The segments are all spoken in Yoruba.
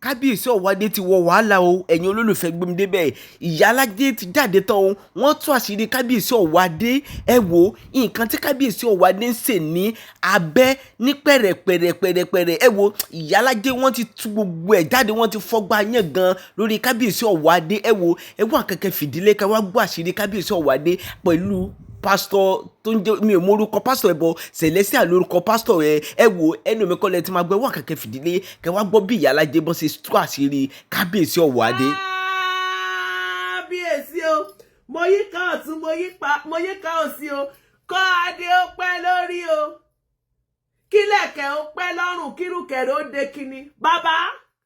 kábíyèsí Owoade ti wọ wàhálà o ẹ̀yin olólùfẹ́ gbẹmí débẹ̀ Iyalaje ti jáde tán o wọ́n tú àṣírí kábíyèsí Owoade ẹ wò nǹkan tí kábíyèsí Owoade ń ṣe ní abẹ́ ní pẹ̀rẹ̀pẹ̀rẹ̀ ẹ wò Iyalaje wọ́n ti tú gbogbo ẹ̀ jáde wọ́n ti fọ́gbà yẹn gan lórí kábíyèsí Owoade ẹ wò akẹ́kẹ́ fìdílé ká wá gbọ́ àṣírí kábíyèsí Owoade pẹ̀lú pásítọ̀ tó ń jẹ́ mi ò mọ orúkọ pásítọ̀ ẹ̀ bọ̀ Celestial lórúkọ pásítọ̀ ẹ wò ẹnu mi kọ́lẹ̀ tí máa gbọ́ akẹ́kẹ́ fìdílé kẹ́ wá gbọ́ bí Iyalaje bọ́ ṣe tú àṣírí kábíyèsí Owoade. Kábíyèsí o mo yí ká ọ̀tún mo yí ká òsì o kọ́ adé ó pẹ́ lórí o kílẹ̀kẹ̀ ó pẹ́ lọ́rùn kírùkẹ̀rẹ̀ ó dé kíní bàbá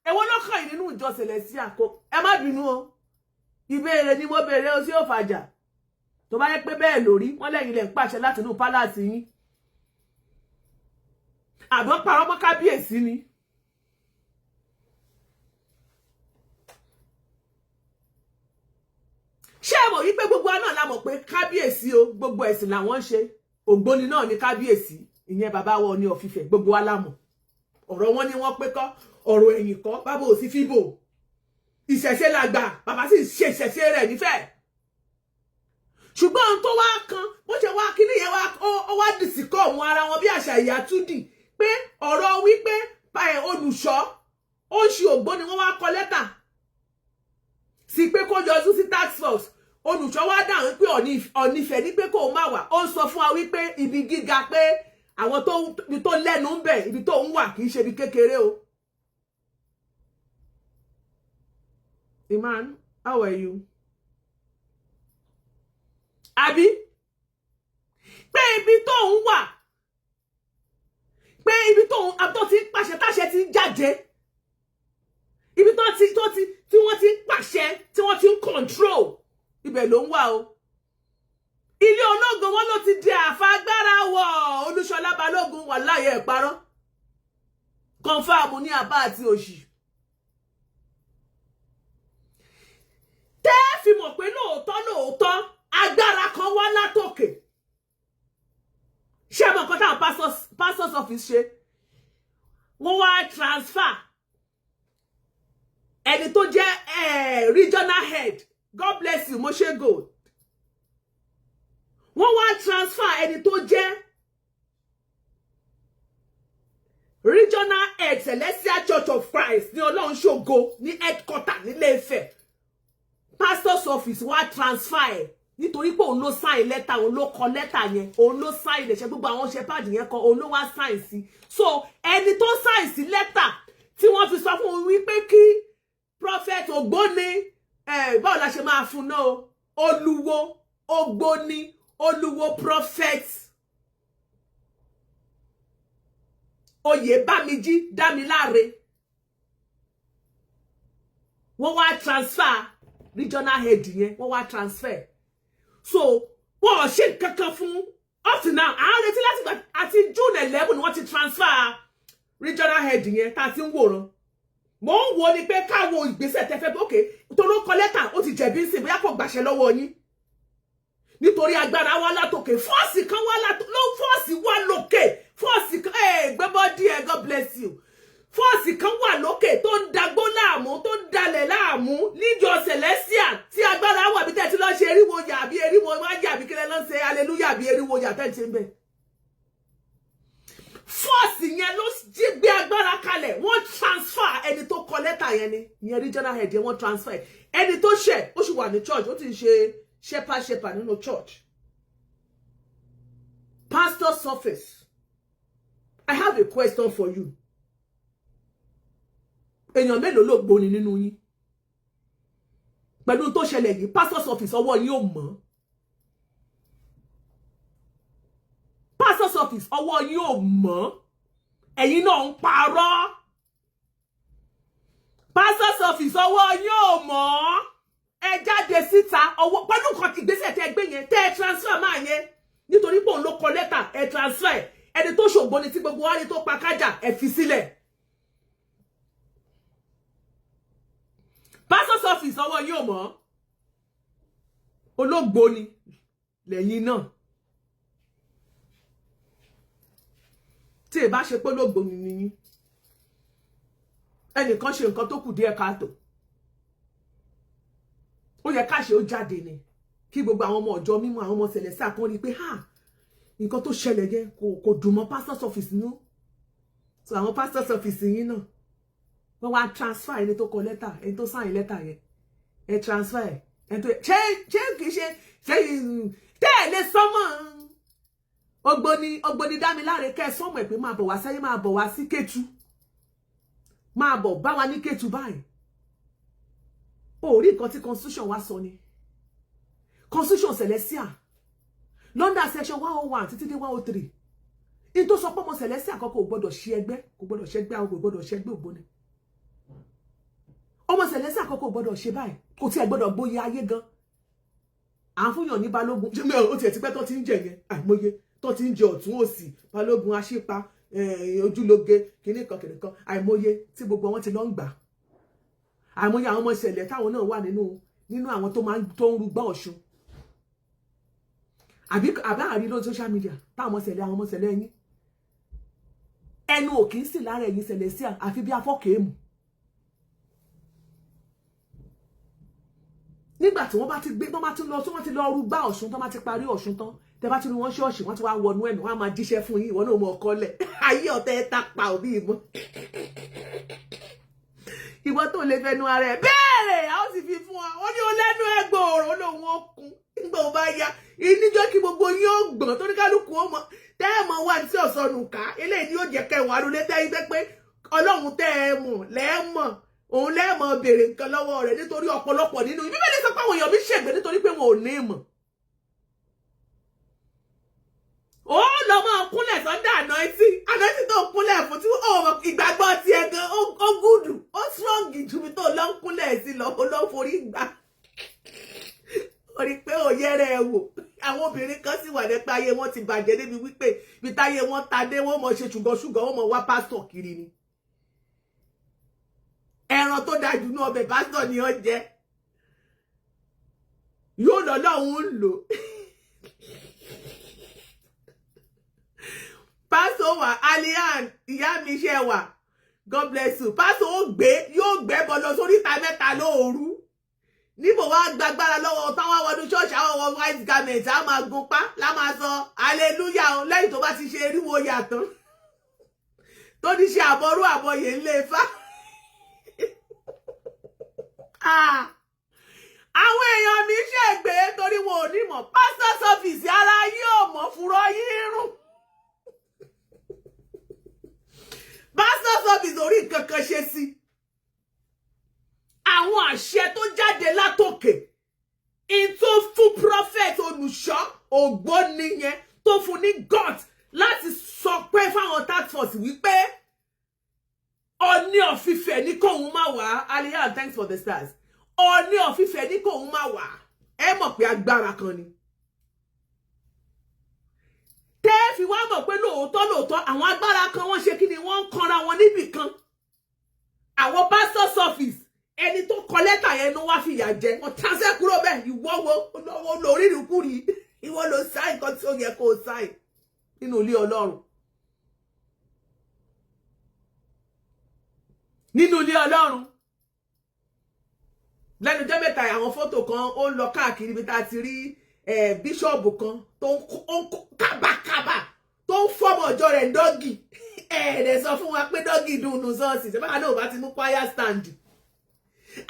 èwo ló kàn yín nínú ìjọ Celestial kó ẹ má bínú o ìbéèrè ni mo béèrè o sí òfàjà tó bá yẹ pé bẹ́ẹ̀ lórí wọ́n lẹ́yìn lẹ́ ń pàṣẹ láti inú pálásì yín àbọ̀ parọ́ mọ́ kábíyèsí ni. ṣé ẹ mọ̀ wípé gbogbo náà la mọ̀ pé kábíyèsí o gbogbo ẹ̀sìn làwọn ń ṣe Ògbóni náà ni kábíyèsí ìyẹn bàbá wọn ní ọ̀fìfẹ́ gbogbo wa la mọ̀ ọ̀rọ̀ wọn ni wọ́n pé kọ́ ọ̀rọ̀ ẹ̀yìn kọ́ bàbá ò sí fíbò ìṣẹ̀ṣe làgbà bàbá sì ṣe ìṣẹ̀ṣe rẹ̀ nífẹ̀ẹ́ ṣùgbọ́n ohun tó wá kan bó ṣe wá kíní yẹn ó wá dìsíkọ̀ ọ̀hún ara wọn bí àṣà ìyá túdì pé ọ̀rọ̀ wípé olùṣọ́ ó ń ṣe Ògbóni wọn wá kọ lẹ́tà sí pé kó yọjú sí task force olùṣọ́ wá dáhùn pé ọ̀nìfẹ̀ ní pé kó má wà ó ń sọ fún wa wípé ibi gíga pé àwọn tó lẹ́nu ń bẹ̀ ibi tó ń wà kì í ṣe ibi kékeré o. Iman, how are you? Àbí pé ibi tó ń wà pé ibi tó ti ń pàṣẹ táṣẹ ti ń jáde ibi tí wọ́n ti ń pàṣẹ tí wọ́n ti ń control ibẹ̀ ló ń wà o. Ilé ológun wọn ló ti di àfagbára wọ Olúṣọlá Balógun wà láyé ìparọ́ confam ní àbá àti òṣì. Tẹ́ fi mọ̀ pé lóòótọ́ agbára kan wá látòkè. Ṣé mọ̀ nǹkan táwọn pastors office ṣe? Wọ́n wá transfer ẹni tó jẹ́ regional head God bless you Moshe Gold. Wọ́n wá transfer ẹni tó jẹ́ regional head Celestial Church of Christ ní Ọlọ́run ṣògo ní headquarter nílé Ifẹ̀. Pastor's office wá transfer ẹ̀ nítorí pé òun ló sign lẹ́tà òun ló kọ lẹ́tà yẹn òun ló sign lẹ́sẹ̀ gbogbo àwọn shepherd yẹn kọ òun ló wá sign sí. So ẹni tó sign sí lẹ́tà tí wọ́n fi sọ fún un wípé kí prophet Ogboni báwo la ṣe máa fún náà o olúwo Ogboni olúwo prophet Oyèbámijí Dámiláre wọ́n wá transfer regional head yẹn wọ́n wá transfer so wọ́n ò ṣe kankan fún up to now àwọn retí láti àti June 11 ni wọ́n ti transfer regional head yẹn tá a ti ń wòran mo ń wo ni pé káwo ìgbésẹ̀ tẹ́fẹ́ pé okay tó ló kọ lẹ́tà ó ti jẹ̀bi sí bóyá kò gbàṣẹ lọ́wọ́ yín nítorí agbára wá látòkè fọ́ọ̀sì kan wá fọ́ọ̀sì wá lókè fọ́ọ̀sì kan gbẹ́bọ́dí God bless you fọ́ọ̀sì kan wà lókè tó ń dagbó láàmú tó ń dalẹ̀ láàmú níjọ Celestial tí agbára wà bí tẹ́tí lọ́ ṣe eriwo yà àbí eriwo má jà àbí kílẹ̀ lọ́ ṣe hallelujah àbí eriwo yà tẹ́tí ń bẹ̀. Fọ́ọ̀sì yẹn ló jí gbé agbára kalẹ̀ wọ́n transfer ẹni tó kọ lẹ́tà yẹn ni ìyẹn regional head yẹn wọ́n transfer ẹni tó ṣẹ̀ ó sì wà ní church ó ti ṣe shepherd nínú church. Pastor's office, I have a question for you. Èèyàn mélòó ló gbóni nínú yín pẹ̀lú tó ṣẹlẹ̀ yìí pastor's office ọwọ́ yín ò mọ́ pastor's office ọwọ́ yín ò mọ́ ẹ̀yin náà ń parọ́ pastor's office ọwọ́ yín ò mọ́ ẹ jáde síta ọwọ́ pẹ̀lú nǹkan ìgbésẹ̀ tẹ́ gbé yẹn tẹ́ transfer máa yẹn nítorí pé òun ló kọ lẹ́tà ẹ transfer ẹni tó ṣògbóni tí gbogbo wa ní tó pa kájà ẹ fi sílẹ̀. Pastor's office ọwọ́ yóò mọ́ olóògbóni lẹ́yìn náà tí ẹ bá ṣe pé olóògbóni ni yín ẹnìkan ṣe nǹkan tó kù díẹ̀ káàtó ó yẹ káṣe ó jáde ni kí gbogbo àwọn ọmọ ọjọ́ mímọ́ àwọn ọmọ Celestial kan rí pé nǹkan tó ṣẹlẹ̀ yẹn kò dùn mọ́ pastor's office nú so àwọn pastor's office yín náà wọ́n wá transfer ẹni tó kọ lẹ́tà ẹni tó sign lẹ́tà yẹn ẹ transfer ẹni tó ṣe kìí ṣe tẹ́ẹ̀lé sọ́mọ̀ Ogboni Dámiláre kẹ́ sọ́mọ̀ ẹ̀ pé máa bọ̀ wá sẹ́yìn máa bọ̀ wá sí Kétu máa bọ̀ bá wa ní Kétu báyìí ó rí nǹkan tí constitution wá sọ ni constitution Celestial London section 101 títí dé 103 in tó sọ pé ọmọ Celestial àkọ́kọ́ ò gbọ́dọ̀ ṣe ẹgbẹ́ kò gbọ́dọ̀ ṣẹgbẹ́ àwọn kò gbọ́dọ̀ ṣẹgbẹ́ Ògbóni ọmọ Celestial àkọ́kọ́ ò gbọ́dọ̀ ṣe báyìí kò tí ẹ gbọ́dọ̀ gbóyè ayé gan à ń fúnyàn ní balógun ṣé ó tiẹ̀ ti pẹ́ tó ti ń jẹ yẹn àìmọye tó ti ń jẹ ọ̀tún òsì balógun aṣípa ojúlóge kìnnìkan àìmọye tí gbogbo wọn ti lọ ń gbà àìmọye àwọn ọmọ ìṣẹ̀lẹ̀ táwọn náà wà nínú àwọn tó ń rúgbà Ọ̀ṣun àbí àrí lórí social media táwọn àwọn ọmọ ìṣẹ̀lẹ̀ yín ẹnu ò kì í sì lára ẹ̀yin Celestial àfi bí afọ́kèémù nígbà tí wọ́n bá ti gbé tó bá ti lọ tí wọ́n ti lọ rúgbà Ọ̀ṣun tó bá ti parí Ọ̀ṣun tán tẹ bá ti rí wọn ṣọ́ọ̀ṣì wọ́n ti wá wọnú ẹnu wọ́n á máa jíṣẹ́ fún yín ìwọ náà mọ ọkọ lẹ̀ ayé ọ̀tẹ̀ ẹ̀ ta pa òbí ìbọn ìwọ tó lè fẹnu ara ẹ̀ bẹ́ẹ̀ a ó sì fi fún ọ ó ní o lẹ́nu ẹgbòòrò lòun ó kún nígbà ó bá yá ìníjọ́ kí gbogbo yín ó gbọ̀n tó ní kálukú ó mọ tẹ́ ẹ̀ mọ̀ wá tí ọ̀sọ́nù ká eléyìí ni yóò jẹ́ kẹwàá arúlé tẹ́ ẹ pé Ọlọ́run tẹ́ ẹ mọ̀ lẹ́ẹ̀mọ̀ òun lẹ́ẹ̀mọ̀ béèrè nǹkan lọ́wọ́ rẹ̀ nítorí ọ̀pọ̀lọpọ̀ nínú Bíbélì sọ pé àwọn èèyàn mi ṣègbè nítorí pé wọn ò ní ìmọ̀ ó lọ máa kúnlẹ̀ sọ́dọ̀ ànáìtì tó kúnlẹ̀ fún tí ìgbàgbọ́ ti ẹ̀ gan ó gùdù ó strong ju mi tó lọ ń kúnlẹ̀ sí lọ ó lọ forí gbà ó rí pé ò yẹrẹ ẹ wò àwọn obìnrin kan sì wà nípa ayé wọn ti bàjẹ́ débi wípé bí táyé wọn ta dé wọn mọ̀ ṣe ṣùgbọ́n wọn mọ̀ wá pásítọ̀ kiri ni ẹran tó dájú ní ọbẹ̀ pásítọ̀ ni ó jẹ́ yóò lọ lọ́hùn ún lò pásítọ̀ wà Alian ìyá mi ṣe wà God bless you pásítọ̀ yóò gbé bọ́ lọ sórí ìta mẹ́ta lóòru níbo wá gbàgbára lọ́wọ́ táwọn wọnú ṣọ́ọ̀ṣì àwọn wọ white garment á máa gun pa lá máa sọ hallelujah lẹ́yìn tó bá ti ṣe eríwo yàtọ̀ tó ní ṣe àbọ̀rú àbọ̀yè ńlẹ̀ fá àwọn èèyàn mi ṣègbè torí wọn ò ní mọ̀ pastor's office ara yóò mọ̀ fúnrọ́ yín rùn pastor's office orí nǹkan kan ṣe sí àwọn àṣẹ tó jáde látòkè into fún prophet olùṣọ́ Ògbóni yẹn tó fún ní God láti sọ pé fáwọn task force wípé Ọọ̀ni of Ifẹ̀ ní kóun má wá Aliya thanks for the stars Ọọ̀ni of Ifẹ̀ ní kóun má wá ẹ mọ̀ pé agbára kan ni tẹ́ fi wá mọ̀ pé lóòótọ́ àwọn agbára kan wọ́n ṣe kí ni wọ́n ń kanra wọn níbì kan àwọn pastor's office ẹni tó kọ lẹ́tà yẹn ló wá fìyà jẹ wọ́n transfer kúrò bẹ́ẹ̀ ìwọ wo lórí ìrìkúrì ìwọ ló sáì nǹkan tí ó yẹ kó o sáì nínú ilé Ọlọ́run lẹ́nu jẹ́ mẹ́ta àwọn fọ́tò kan ó ń lọ káàkiri bí tá a ti rí bíṣọ̀bù kan tó ń kábàkábà tó ń fọ́mọ ọjọ́ rẹ̀ dọ́gì ẹ̀ẹ́dẹ̀ sọ fún wa pé dọ́gì dùnú sọ́ọ̀sì ṣe báwa náà bá ti mú choir stand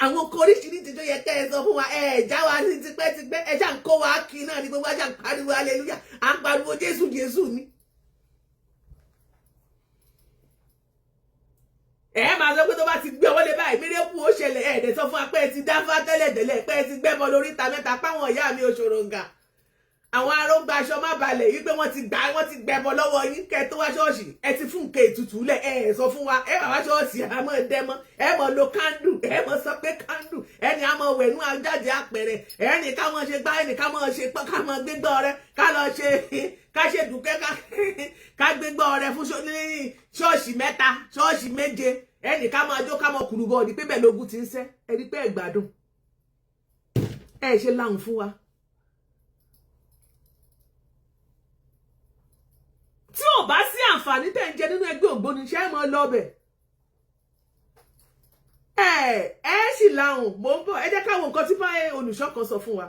àwọn kan oríṣiríṣi tó yẹ kẹ́ ẹ sọ fún wa já wa sí tipẹ́tipẹ́ já ń kó wa kí náà ní gbogbo ajá ń pariwo hallelujah à ń pariwo Jésù ni. máa sọ pé tó bá ti gbé ọwọ́ lé báyìí mérékù ó ṣẹlẹ̀ ẹ̀ẹ́dẹ̀ sọ fún wa pé ẹ ti dáfá tẹ́lẹ̀ pé ẹ ti gbẹ́bọ lórí ìta mẹ́ta páwọn ìyá mi òṣòròǹgà àwọn arógbá aṣọ má balẹ̀ yìí pé wọ́n ti gbẹ́bọ lọ́wọ́ yín kẹ́ tó wá ṣọ́ọ̀ṣì ẹ ti fún nǹkan ètùtù lẹ̀ ẹ sọ fún wa ẹ bá wá ṣọ́ọ̀ṣì ẹ mọ̀ dẹ́mọ́ ẹ mọ̀ lo kándù ẹ mọ̀ sọ pé kándù ẹni a mọ̀ wẹ̀nú ajáde àpẹẹrẹ ẹni ká mọ̀ ṣe gbá ẹni ká mọ̀ ṣe pọ́n ká mọ̀ gbégbá ọrẹ ká lọ ṣe ká ṣe dùkẹ́ ká gbégbá ọrẹ fún ṣọ́ọ̀ṣì mẹ́ta ṣọ́ọ̀ṣì méje ẹni ká máa jó ká mọ̀ kùrù bọ́ọ̀dì pé bẹ́ẹ̀ lógún ti ń sẹ́ ẹni pé ẹ gbádùn ẹ ṣe láhùn fún wa. tí ò bá sí àǹfààní tẹ̀ ń jẹ nínú ẹgbẹ́ Ògbóni ṣe é mọ́ lọ́bẹ̀ sì láhùn mo ń bọ̀ ẹ jẹ́ ká wo nǹkan tí bá olùṣọ́ kan sọ fún wa.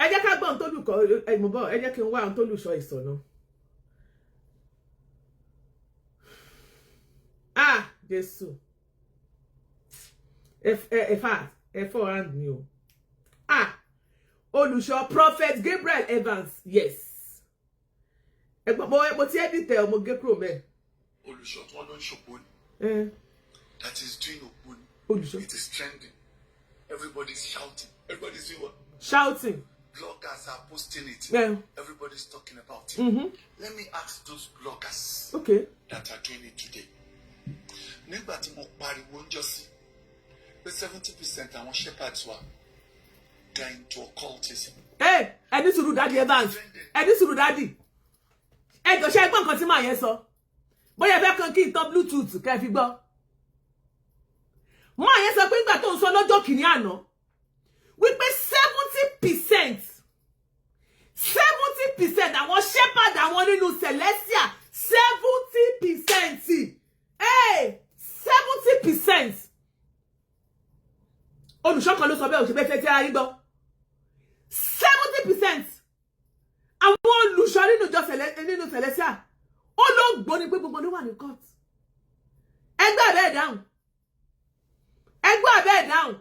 ẹ jẹ́ ká gbọ́ ohun tó lùkọ́ mo bọ̀ ẹ jẹ́ kí n wá ohun tó lùṣọ́ ìsọ̀nà. Jésù ẹ fọ́ hand mi o. Olùṣọ́ Prophet Gabriel Evans, yes. Mo ti edit mo gé kúrò mẹ́. Olùṣọ́ tó lọ Ogboni. That is doing Ogboni. Olùṣọ́. It is trending. Everybody's shouting. Everybody's doing what? Shouting. Bloggers are posting it. Yeah. Everybody's talking about it. Let me ask those bloggers that are doing it today. Nígbà tí mo pariwo ńjọ́ sí pé 70% àwọn shepherds were going to occultism. Ẹni sùúrù Daddy Evans. Ẹni sùúrù Daddy. Ẹ jọ̀ọ́ ṣé gbọ́ nǹkan tí màá yẹn sọ. Bóyá fẹ́ kan kí n tan Bluetooth kẹ́ fi gbọ́. Màá yẹn sọ pé nígbà tó ń sọ lọ́jọ́ kìíní àná wípé 70% àwọn shepherd àwọn nínú Celestia 70%. 70%. Olùṣọ́ kan ló sọ bẹ́ẹ̀ òṣèbẹ́ fẹ́ tí a rí gbọ́. 70% àwọn olùṣọ́ nínú Celestia ó ló gbọ́ ní pé gbogbo ló wà ní court. Ẹgbẹ́ abẹ́ dáhùn. Ẹgbẹ́ abẹ́ dáhùn.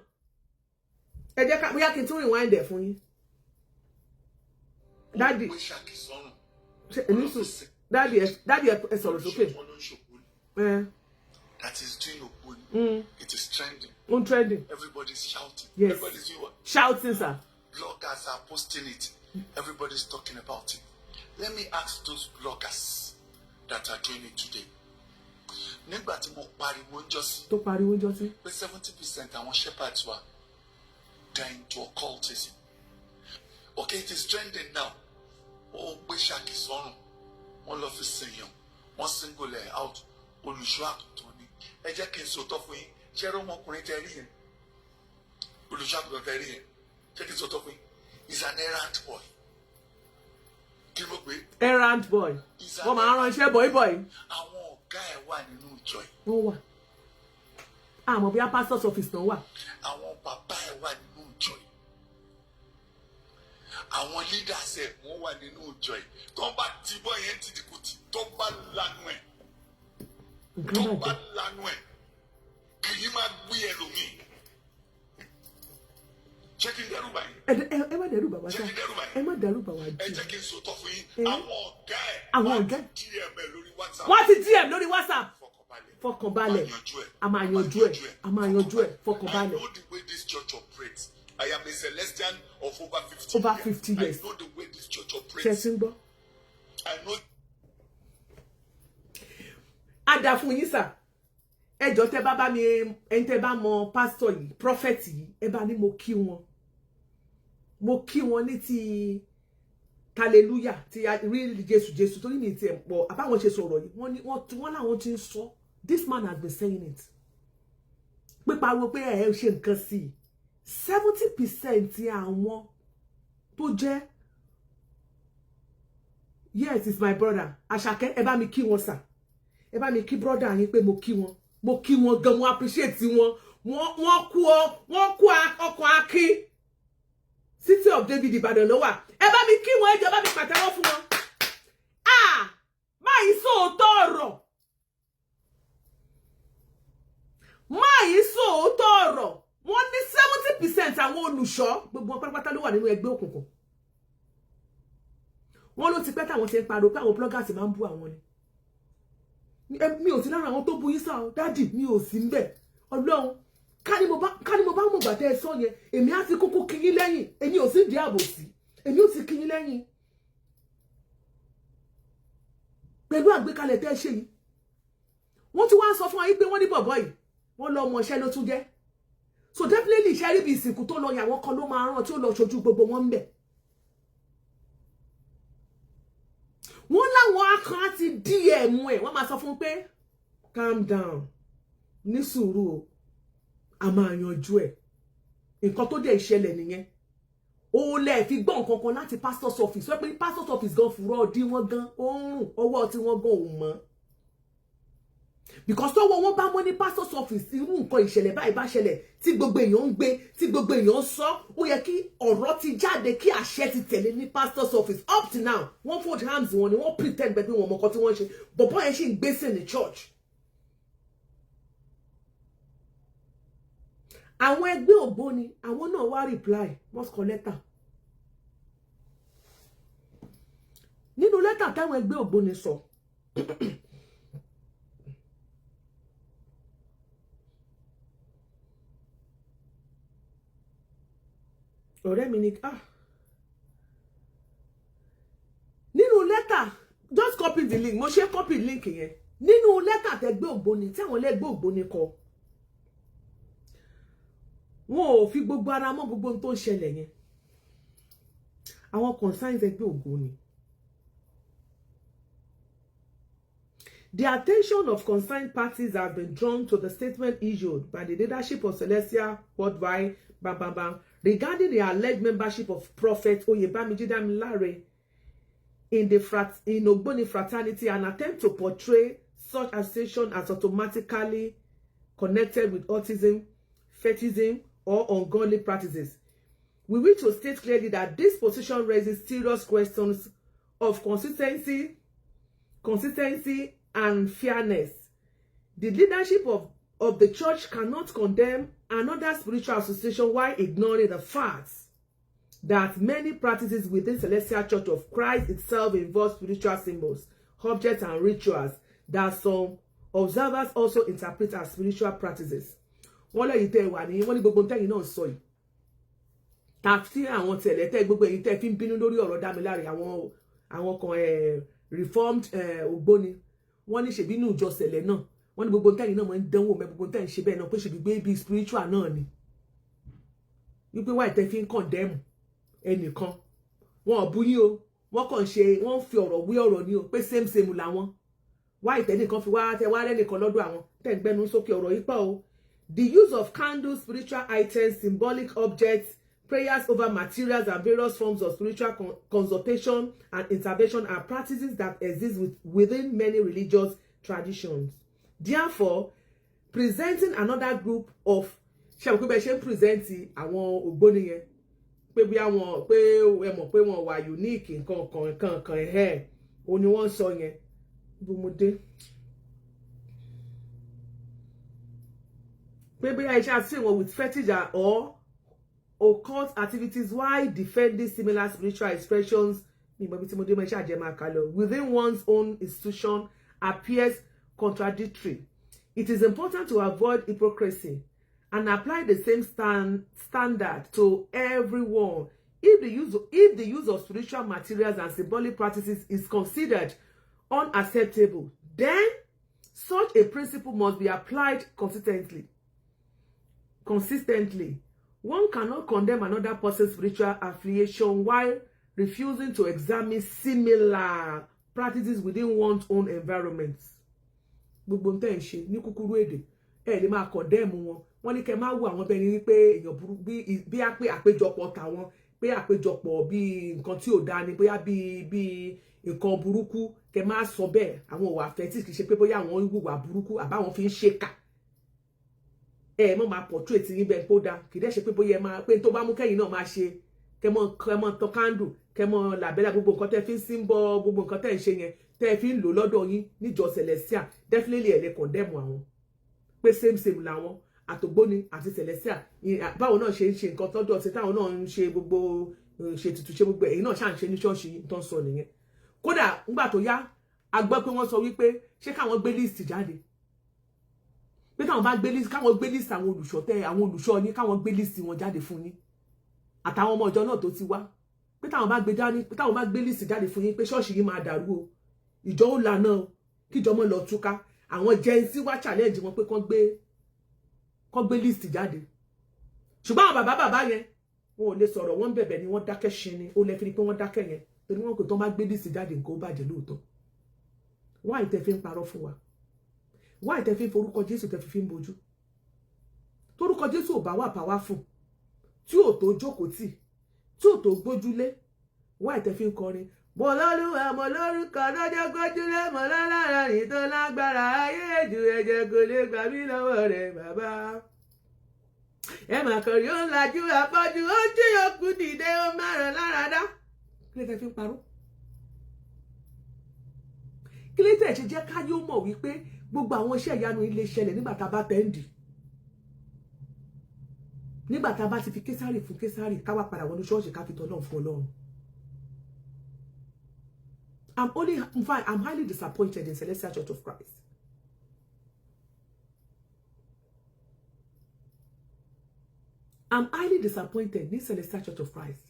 Ẹ jẹ́ ká bóyá kí n tún rewind ẹ̀ fún yín. Daddy ẹ sọ̀rọ̀ sókè. That is doing Ogboni. It is trending. Trending. Everybody's shouting. Yes. Everybody's doing what? Shouting, sir. Bloggers are posting it. Everybody's talking about it. Let me ask those bloggers that are doing it today. Nígbà tí mo pariwo ńjọ́ sí. Tó pariwo ńjọ́ sí. Pé 70% àwọn shepherds were going to occultism. Okay, it is trending now. Ó gbé ṣáàkì sọ́rùn. Wọ́n lọ fi sèyàn. Wọ́n single ẹ̀ out. Olùṣọ́ àgùntàn ni. Ẹ jẹ́ kí n sòótọ́ fún yín. Ṣé ẹ̀rọ ọmọkùnrin tẹ rí yẹn? Olùṣọ́ àgùntàn tẹ rí yẹn. Ṣé kí n sòótọ́ fún yín? He's an errand boy. Kí ló gbé? Errand boy. Wọ́n máa ń ránṣẹ́ boy. Àwọn ọ̀gá ẹ̀ wà nínú ìjọ ẹ̀. Wọ́n wà. Àmọ́ bí a pastor's office náà wà. Àwọn bàbá ẹ̀ wà nínú ìjọ ẹ̀. Àwọn leaders ẹ̀ wọ́n wà nínú ìjọ ẹ̀. Tó bá ti bọ́ yẹn ti dìkù tí tó bá lanu ẹ̀. Tó bá lanu ẹ̀. Kì í máa gbé ẹlòmíì. Ṣé kí n dẹ́rù báyìí? Ẹ má dẹ́rù bàbá sá. Ẹ má dẹ́rù bàbá jù. Ẹ jẹ́ kí n sòótọ́ fún yín. Àwọn ọ̀gá ẹ̀ DM ẹ̀ lórí WhatsApp. Wọ́n ti DM lórí WhatsApp. Fọkànbalẹ̀. A máa yanjú ẹ̀. Fọkànbalẹ̀. I know the way this church operates. I am a Celestian of over 50 years. Over 50 years. I know the way this church operates. Ṣé gbọ́? I know. Ada fún yín sà. Ẹ jọ̀ọ́ tẹ́ bá mi ẹ̀yin tẹ́ bá mọ pastor yìí, prophet yìí, ẹ bá ní mo kí wọn. Mo kí wọn ní ti hallelujah ti really Jésù tó ní mi ti ẹ̀ pọ̀ àbáwọn ṣe sọ̀rọ̀ yìí. Wọ́n láwọn ti ń sọ. This man has been saying it. Pé pariwo pé ẹ ṣe nǹkan sí i. 70% àwọn tó jẹ́ yes it's my brother Àṣàkẹ́ ẹ bá mi kí wọn sà. Ẹ bá mi kí brother yín pé mo kí wọn gan mo appreciate wọn wọ́n kú ọkàn akin City of David Ìbàdàn ló wà. Ẹ bá mi kí wọn ẹ jọ̀ọ́ bá mi pàtẹ́wọ́ fún wọn. Máa yí sóòótọ́ ọ̀rọ̀. Wọ́n ní 70% àwọn olùṣọ́ gbogbo pátápátá ló wà nínú ẹgbẹ́ òkùnkùn. Wọ́n ló ti pẹ́ táwọn ti ń pariwo pé àwọn bloggers máa ń bú àwọn ni. Mi ò sí lára àwọn tó bú yín sá o dádì mi ò sí ńbẹ̀. Ọlọ́run ká ní mo bá mọ̀ gbà tẹ́ ẹ sọ yẹn èmi á ti kúkú kí yín lẹ́yìn èmi ò sí di àbòsí èmi ò sì kí yín lẹ́yìn. Pẹ̀lú àgbékalẹ̀ tẹ́ ẹ ṣe yìí wọ́n ti wá sọ fún wa yìí pé wọ́n ní bọ̀bọ̀ yìí wọ́n lọ ọmọ iṣẹ́ ló tún jẹ́. So definitely iṣẹ́ rí bí ìsìnkú tó lọ yàwọn kan ló máa rán tí ó lọ ṣojú gbogbo wọn ń bẹ̀. Wọ́n láwọn akàn ti DM ẹ̀ wọ́n máa sọ fún pé calm down ní sùúrù o a máa yanjú ẹ̀ nǹkan tó dẹ̀ ìṣẹ̀lẹ̀ nìyẹn ó lè fi gbọ́ nǹkan kan láti pastor's office wọ́n pé pastor's office gan fúrọ́ ọdí wọn gan oorun ọwọ́ tí wọ́n gan òun mọ́ because tọ́wọ́ wọn bá mọ́ ní pastor's office irú nǹkan ìṣẹ̀lẹ̀ báyìí bá ṣẹlẹ̀ tí gbogbo èèyàn ń gbé tí gbogbo èèyàn ń sọ ó yẹ kí ọ̀rọ̀ ti jáde kí àṣẹ ti tẹ̀lé ní pastor's office up to now wọ́n fold hands wọn ni wọ́n pretend pé wọ́n mọ nǹkan tí wọ́n ṣe bọ̀bọ́ yẹn ṣì ń gbèsè ní church. àwọn ẹgbẹ́ Ògbóni àwọn náà wá reply wọ́n kọ lẹ́tà nínú lẹ́tà táwọn ẹgbẹ́ Ògbóni sọ ọ̀rẹ́ mi ni nínú lẹ́tà just copy the link mo ṣe copy link yẹn nínú lẹ́tà tẹgbẹ́ Ògbóni tí àwọn ẹgbẹ́ Ògbóni kọ wọn ò fi gbogbo ara mọ́ gbogbo ohun tó ń ṣẹlẹ̀ yẹn àwọn concerns ẹgbẹ́ Ògbóni. The attention of concerned parties have been drawn to the statement issued by the leadership of Celestial Worldwide regarding the alleged membership of Prophet Oyebamiji Damilare in Ogboni fraternity, an attempt to portray such association as automatically connected with autism, fetishism, or ungodly practices. We wish to state clearly that this position raises serious questions of consistency and fairness. The leadership of the church cannot condemn another spiritual association while ignoring the facts that many practices within Celestial Church of Christ itself involve spiritual symbols, objects, and rituals that some observers also interpret as spiritual practices. Wọ́n lẹ́yìn tẹ́ wà ní wọ́n ní gbogbo tẹ́yìn náà sọ yìí. Tàbí àwọn tẹ̀lẹ̀ tẹ́ gbogbo èyí tẹ́ fi ń bínú lórí ọ̀rọ̀ Dámiláre àwọn kan reformed Ògbóni. Wọ́n ní ṣèbí inú ìjọ sẹ̀lẹ̀ náà. Wọ́n ní gbogbo tẹ́yìn náà máa ń dánwò mẹ́ gbogbo tẹ́yìn ṣe bẹ́ẹ̀ náà pé ṣèbí gbé bí spiritual náà ni. Wípé wáyé tẹ́ fi ń condemn ẹnìkan. Wọn ò bú yín o. Wọ́n kàn ṣe wọ́n fi ọ̀rọ̀ wí ọ̀rọ̀ ni o pé same làwọn. Wáyé tẹ́nìkan fi wá tẹ́ wá lẹ́nìkan lọ́dọ̀ àwọn tẹ́ ń gbẹ́nu sókè ọ̀rọ̀ yìí pọ̀ o. The use of candles, spiritual items, symbolic objects, prayers over materials, and various forms of spiritual consultation and intervention are practices that exist within many religious traditions. Therefore, presenting another group of presenting àwọn Ògbóni yẹn pé bí àwọn pé ẹ mọ̀ pé wọ́n wà unique nǹkan kan ó ní wọ́n sọ yẹn bùmọdé. Maybe I shall say one with fetish or occult activities while defending similar spiritual expressions within one's own institution appears contradictory. It is important to avoid hypocrisy and apply the same standard to everyone. If the use of spiritual materials and symbolic practices is considered unacceptable, then such a principle must be applied consistently. One cannot condemn another person's spiritual affiliation while refusing to examine similar practices within one's own environment. Gbogbo nǹkan ṣe ní kúkúrú èdè lè máa condemn wọn. Wọ́n ní kẹ́ máa wo àwọn bẹ́ẹ̀ ni wípé èèyàn burú bí àpéjọpọ̀ tàwọn pé àpéjọpọ̀ bí nǹkan tí ò dáa ni bóyá bí nǹkan burúkú kẹ́ máa sọ bẹ́ẹ̀ àwọn òwà fẹ́tì kì í ṣe pé bóyá àwọn ń hùwà burúkú àbáwọn fi ń ṣèkà. Mo máa portrait yín bẹ́ẹ̀ kó dáa kì í dẹ́ ṣe pé bóyá máa pé tó bá mú kẹ́yìn náà máa ṣe kẹ́mọ́ tọ́ candle kẹ́mọ́ làbẹ́là gbogbo nǹkan tẹ́ fi ń símbọ̀ gbogbo nǹkan tẹ́ ń ṣe yẹn tẹ́ fi ń lò lọ́dọ̀ yín níjọ Celestial definitely ẹ̀ lè condemn àwọn pé same làwọn àtògbóni àti Celestial báwo náà ṣe ń ṣe nǹkan tọ́jọ́ ṣe táwọn náà ń ṣe gbogbo ṣe tuntun ṣe gbogbo ẹ̀yin náà ṣáà ń ṣe ní ṣọ́ọ̀ṣì tó ń sọ nìyẹn. Kódà ńgbà tó yá a gbọ́ pé wọ́n sọ wípé ṣé káwọn gbé list jáde pé táwọn bá gbé list káwọn gbé list àwọn olùṣọ́ yín káwọn gbé list wọn jáde fún yín àtàwọn ọmọ ìjọ náà tó ti wá pé táwọn bá gbé list jáde fún yín pé ṣọ́ọ̀ṣì yín máa dàrú o ìjọ ó lànà o kíjọ mọ́ lọ túká àwọn jẹ́nsí wá challenge wọn pé kán gbé list jáde ṣùgbọ́n àwọn bàbá yẹn wọn ò lè sọ̀rọ̀ wọ́n bẹ̀bẹ̀ ni wọ́n dákẹ́ ṣe ni ó lè fi ni pé wọ́n dákẹ́ yẹn torí wọn kò tán bá gbé list jáde nǹkan ó bàjẹ́ lóòótọ́ why tẹ́ fi ń parọ́ fún wa why tẹ́ fi ń forúkọ Jésù tẹ́ fi ń bojú torúkọ Jésù ò bá wà powerful tí ò tó jókòó tì tí ò tó gbójúlé wá ìtẹ́ fi ń kọrin mo lọ́lúwa mo lórúkọ lọ́jọ́ gbójúlé mo lọ́lára ní tó lágbára ayé èjù ẹ̀jẹ̀ kò lè gbà mí lọ́wọ́ rẹ̀ bàbá ẹ mà kọrin ó ń lajú àpọ́jù ó jí òkú dìde ó márùn lára dá kí lè tẹ́ fi ń parọ́ kí lè tẹ́ ṣe jẹ́ káyé ó mọ̀ wípé gbogbo àwọn iṣẹ́ ìyanu ilé ṣẹlẹ̀ nígbà tá a bá tẹ́ǹdì nígbà tá a bá ti fi késàrì fún késàrì káwá padà wọnú ṣọ́ọ̀ṣì ká fi tọ́ náà fún Ọlọ́run. I'm highly disappointed in Celestial Church of Christ. I'm highly disappointed in Celestial Church of Christ.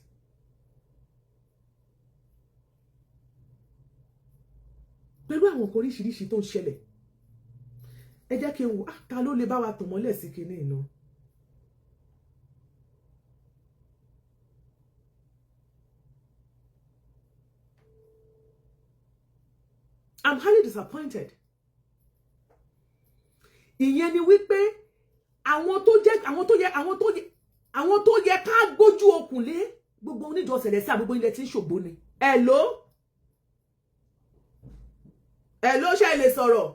Pẹ̀lú àwọn nǹkan oríṣiríṣi tó ń ṣẹlẹ̀ ẹ jẹ́ kí n wò ta ló lè bá wa tàn mọ́lẹ̀ sí kinní iná. I'm highly disappointed. Ìyẹn ni wípé àwọn tó yẹ ká gbójú okùn lé gbogbo oníjọ Celestial gbogbo ilẹ̀ tí ń ṣògbó ni. Hello ṣé lè sọ̀rọ̀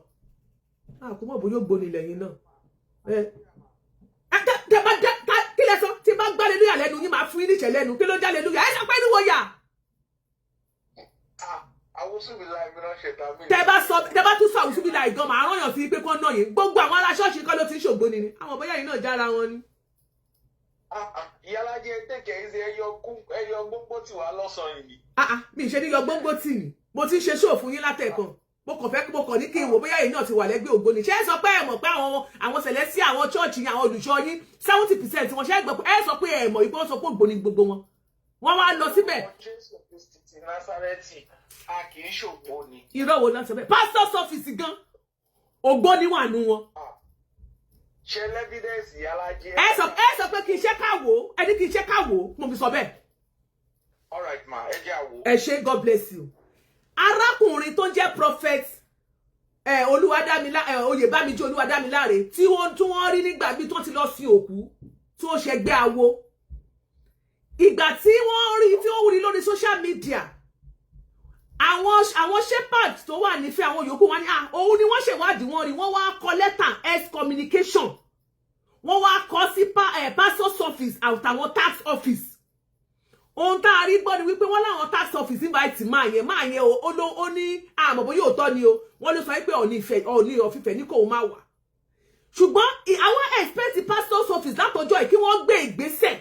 kò mọ̀ bóyá Ògbóni lẹ́yìn náà kí lẹ sọ tí bá gbá lélúyà lẹ́nu yín máa fún yín níṣẹ́ lẹ́nu kí ló já lélúyà ẹ sọ pé ní wọ́n yà. tẹ bá tún sọ àwùsùbìlà ìgan màá rán yàn sí pé kán náà yìí gbogbo àwọn ará ṣọ́ọ̀ṣì kan ló ti ń ṣògbóni ni àwọn bóyá yìí náà jára wọn ni. Iyalaje tẹ̀kẹ̀ ẹ́ ṣe ẹyọ gbogbo tí wàá lọ́sàn-án yìí. Mi ì ṣe ní yọ gbogbo tì ní mo ti ń ṣe ṣóò fún yín látẹ̀kàn mo kàn ní kí n wò bóyá yìí náà ti wà lẹ́gbẹ́ Ògbóni ṣé ẹ sọ pé ẹ mọ̀ pé àwọn Celestial àwọn chọ́ọ̀chì yín àwọn olùṣọ́ yín 70% wọn ṣe é gbọ́ pé ẹ sọ pé ẹ mọ̀ ìpọ́n sọ pé Ògbóni gbogbo wọn wọ́n wá lọ síbẹ̀. Jésù Kristi ti Násárẹ́tì a kì í ṣògbóni. irọ́ wo náà sọ bẹ́ẹ̀ pastor's office gan Ògbóni wà nù wọn. ṣe lẹ́bídẹ́ǹsì Iyalaje. ẹ sọ pé kí n ṣe káwò ẹni kí n ṣe káwò mo fi sọ bẹ́ẹ̀. all right ma ẹ jẹ́ àwò. ẹ ṣé God bless you. arákùnrin tó jẹ́ prophet Oyèbámijì Olúwadámiláre tí wọ́n rí nígbà bí tó ti lọ sí òkú tí wọ́n ṣẹgbẹ́ awo ìgbà tí wọ́n rí tí ó rí lórí social media àwọn shepherd tó wà nífẹ̀ẹ́ àwọn yòókù wọn ni òun ni wọ́n ṣèwádìí wọn rí wọ́n wá kọ lẹ́tà excommunication wọ́n wá kọ sí pastor's office àtàwọn tax office ohun tá a rí gbọ́ ni wípé wọ́n láwọn tax office invite máa yẹn ó ní àmọ́ bóyá òótọ́ ni o wọ́n ló sọ pé Ọọ̀ni ọ̀fìfẹ́ ní kò máa wà ṣùgbọ́n àwọn expect pastor's office látọjọ́ yìí kí wọ́n gbé ìgbésẹ̀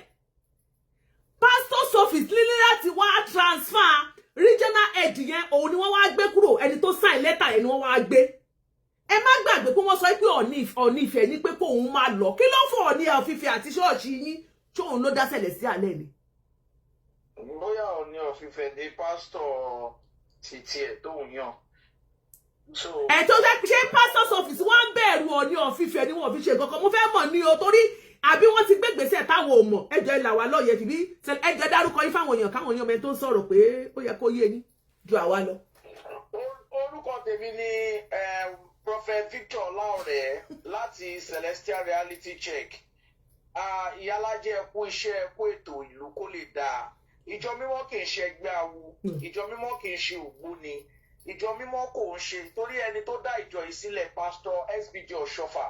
pastor's office lílé láti wá transfer regional head yẹn òun ni wọ́n wá gbé kúrò ẹni tó sign letter yẹn ni wọ́n wá gbé ẹ má gbàgbé pé wọ́n sọ pé Ọọ̀ni Ifẹ̀ ní pé kóun máa lọ kí ló fọ Ọọ̀ni ọ̀fìfẹ́ àti ṣọ́ọ̀ṣì yín tóun ló dá Celestial alẹ́ ni. bóyá Ọọ̀ni ọ̀fìfẹ́ ní pásítọ̀ títí ẹ̀ tóun yàn. ẹ̀ tó ṣe pastor's office wọ́n ń bẹ̀rù Ọọ̀ni ọ̀fìfẹ́ ni wọ́n fi ṣe kankan mo fẹ́ mọ̀ ní o torí àbí wọ́n ti gbégbèsè táwọn ò mọ̀ ẹjọ́ ìlà wa lọ́yẹ̀ tìbí ẹjọ́ dárúkọ yín fáwọn èèyàn káwọn èèyàn mẹ́rin tó ń sọ̀rọ̀ pé ó yẹ kó yé yín ju àwa lọ. orúkọ tèmi ni Prophet Victor Laure láti Celestial Reality Check. Iyalaje ẹ kú iṣẹ́ ẹ kú ètò ìlú kó lè dáa. Ìjọ mímọ́ kì í ṣe ẹgbẹ́ awo, ìjọ mímọ́ kì í ṣe Ògbóni, ìjọ mímọ́ kò ń ṣe torí ẹni tó dá ìjọ yìí sílẹ̀ Pastor SBJ Ọ̀ṣọ́fà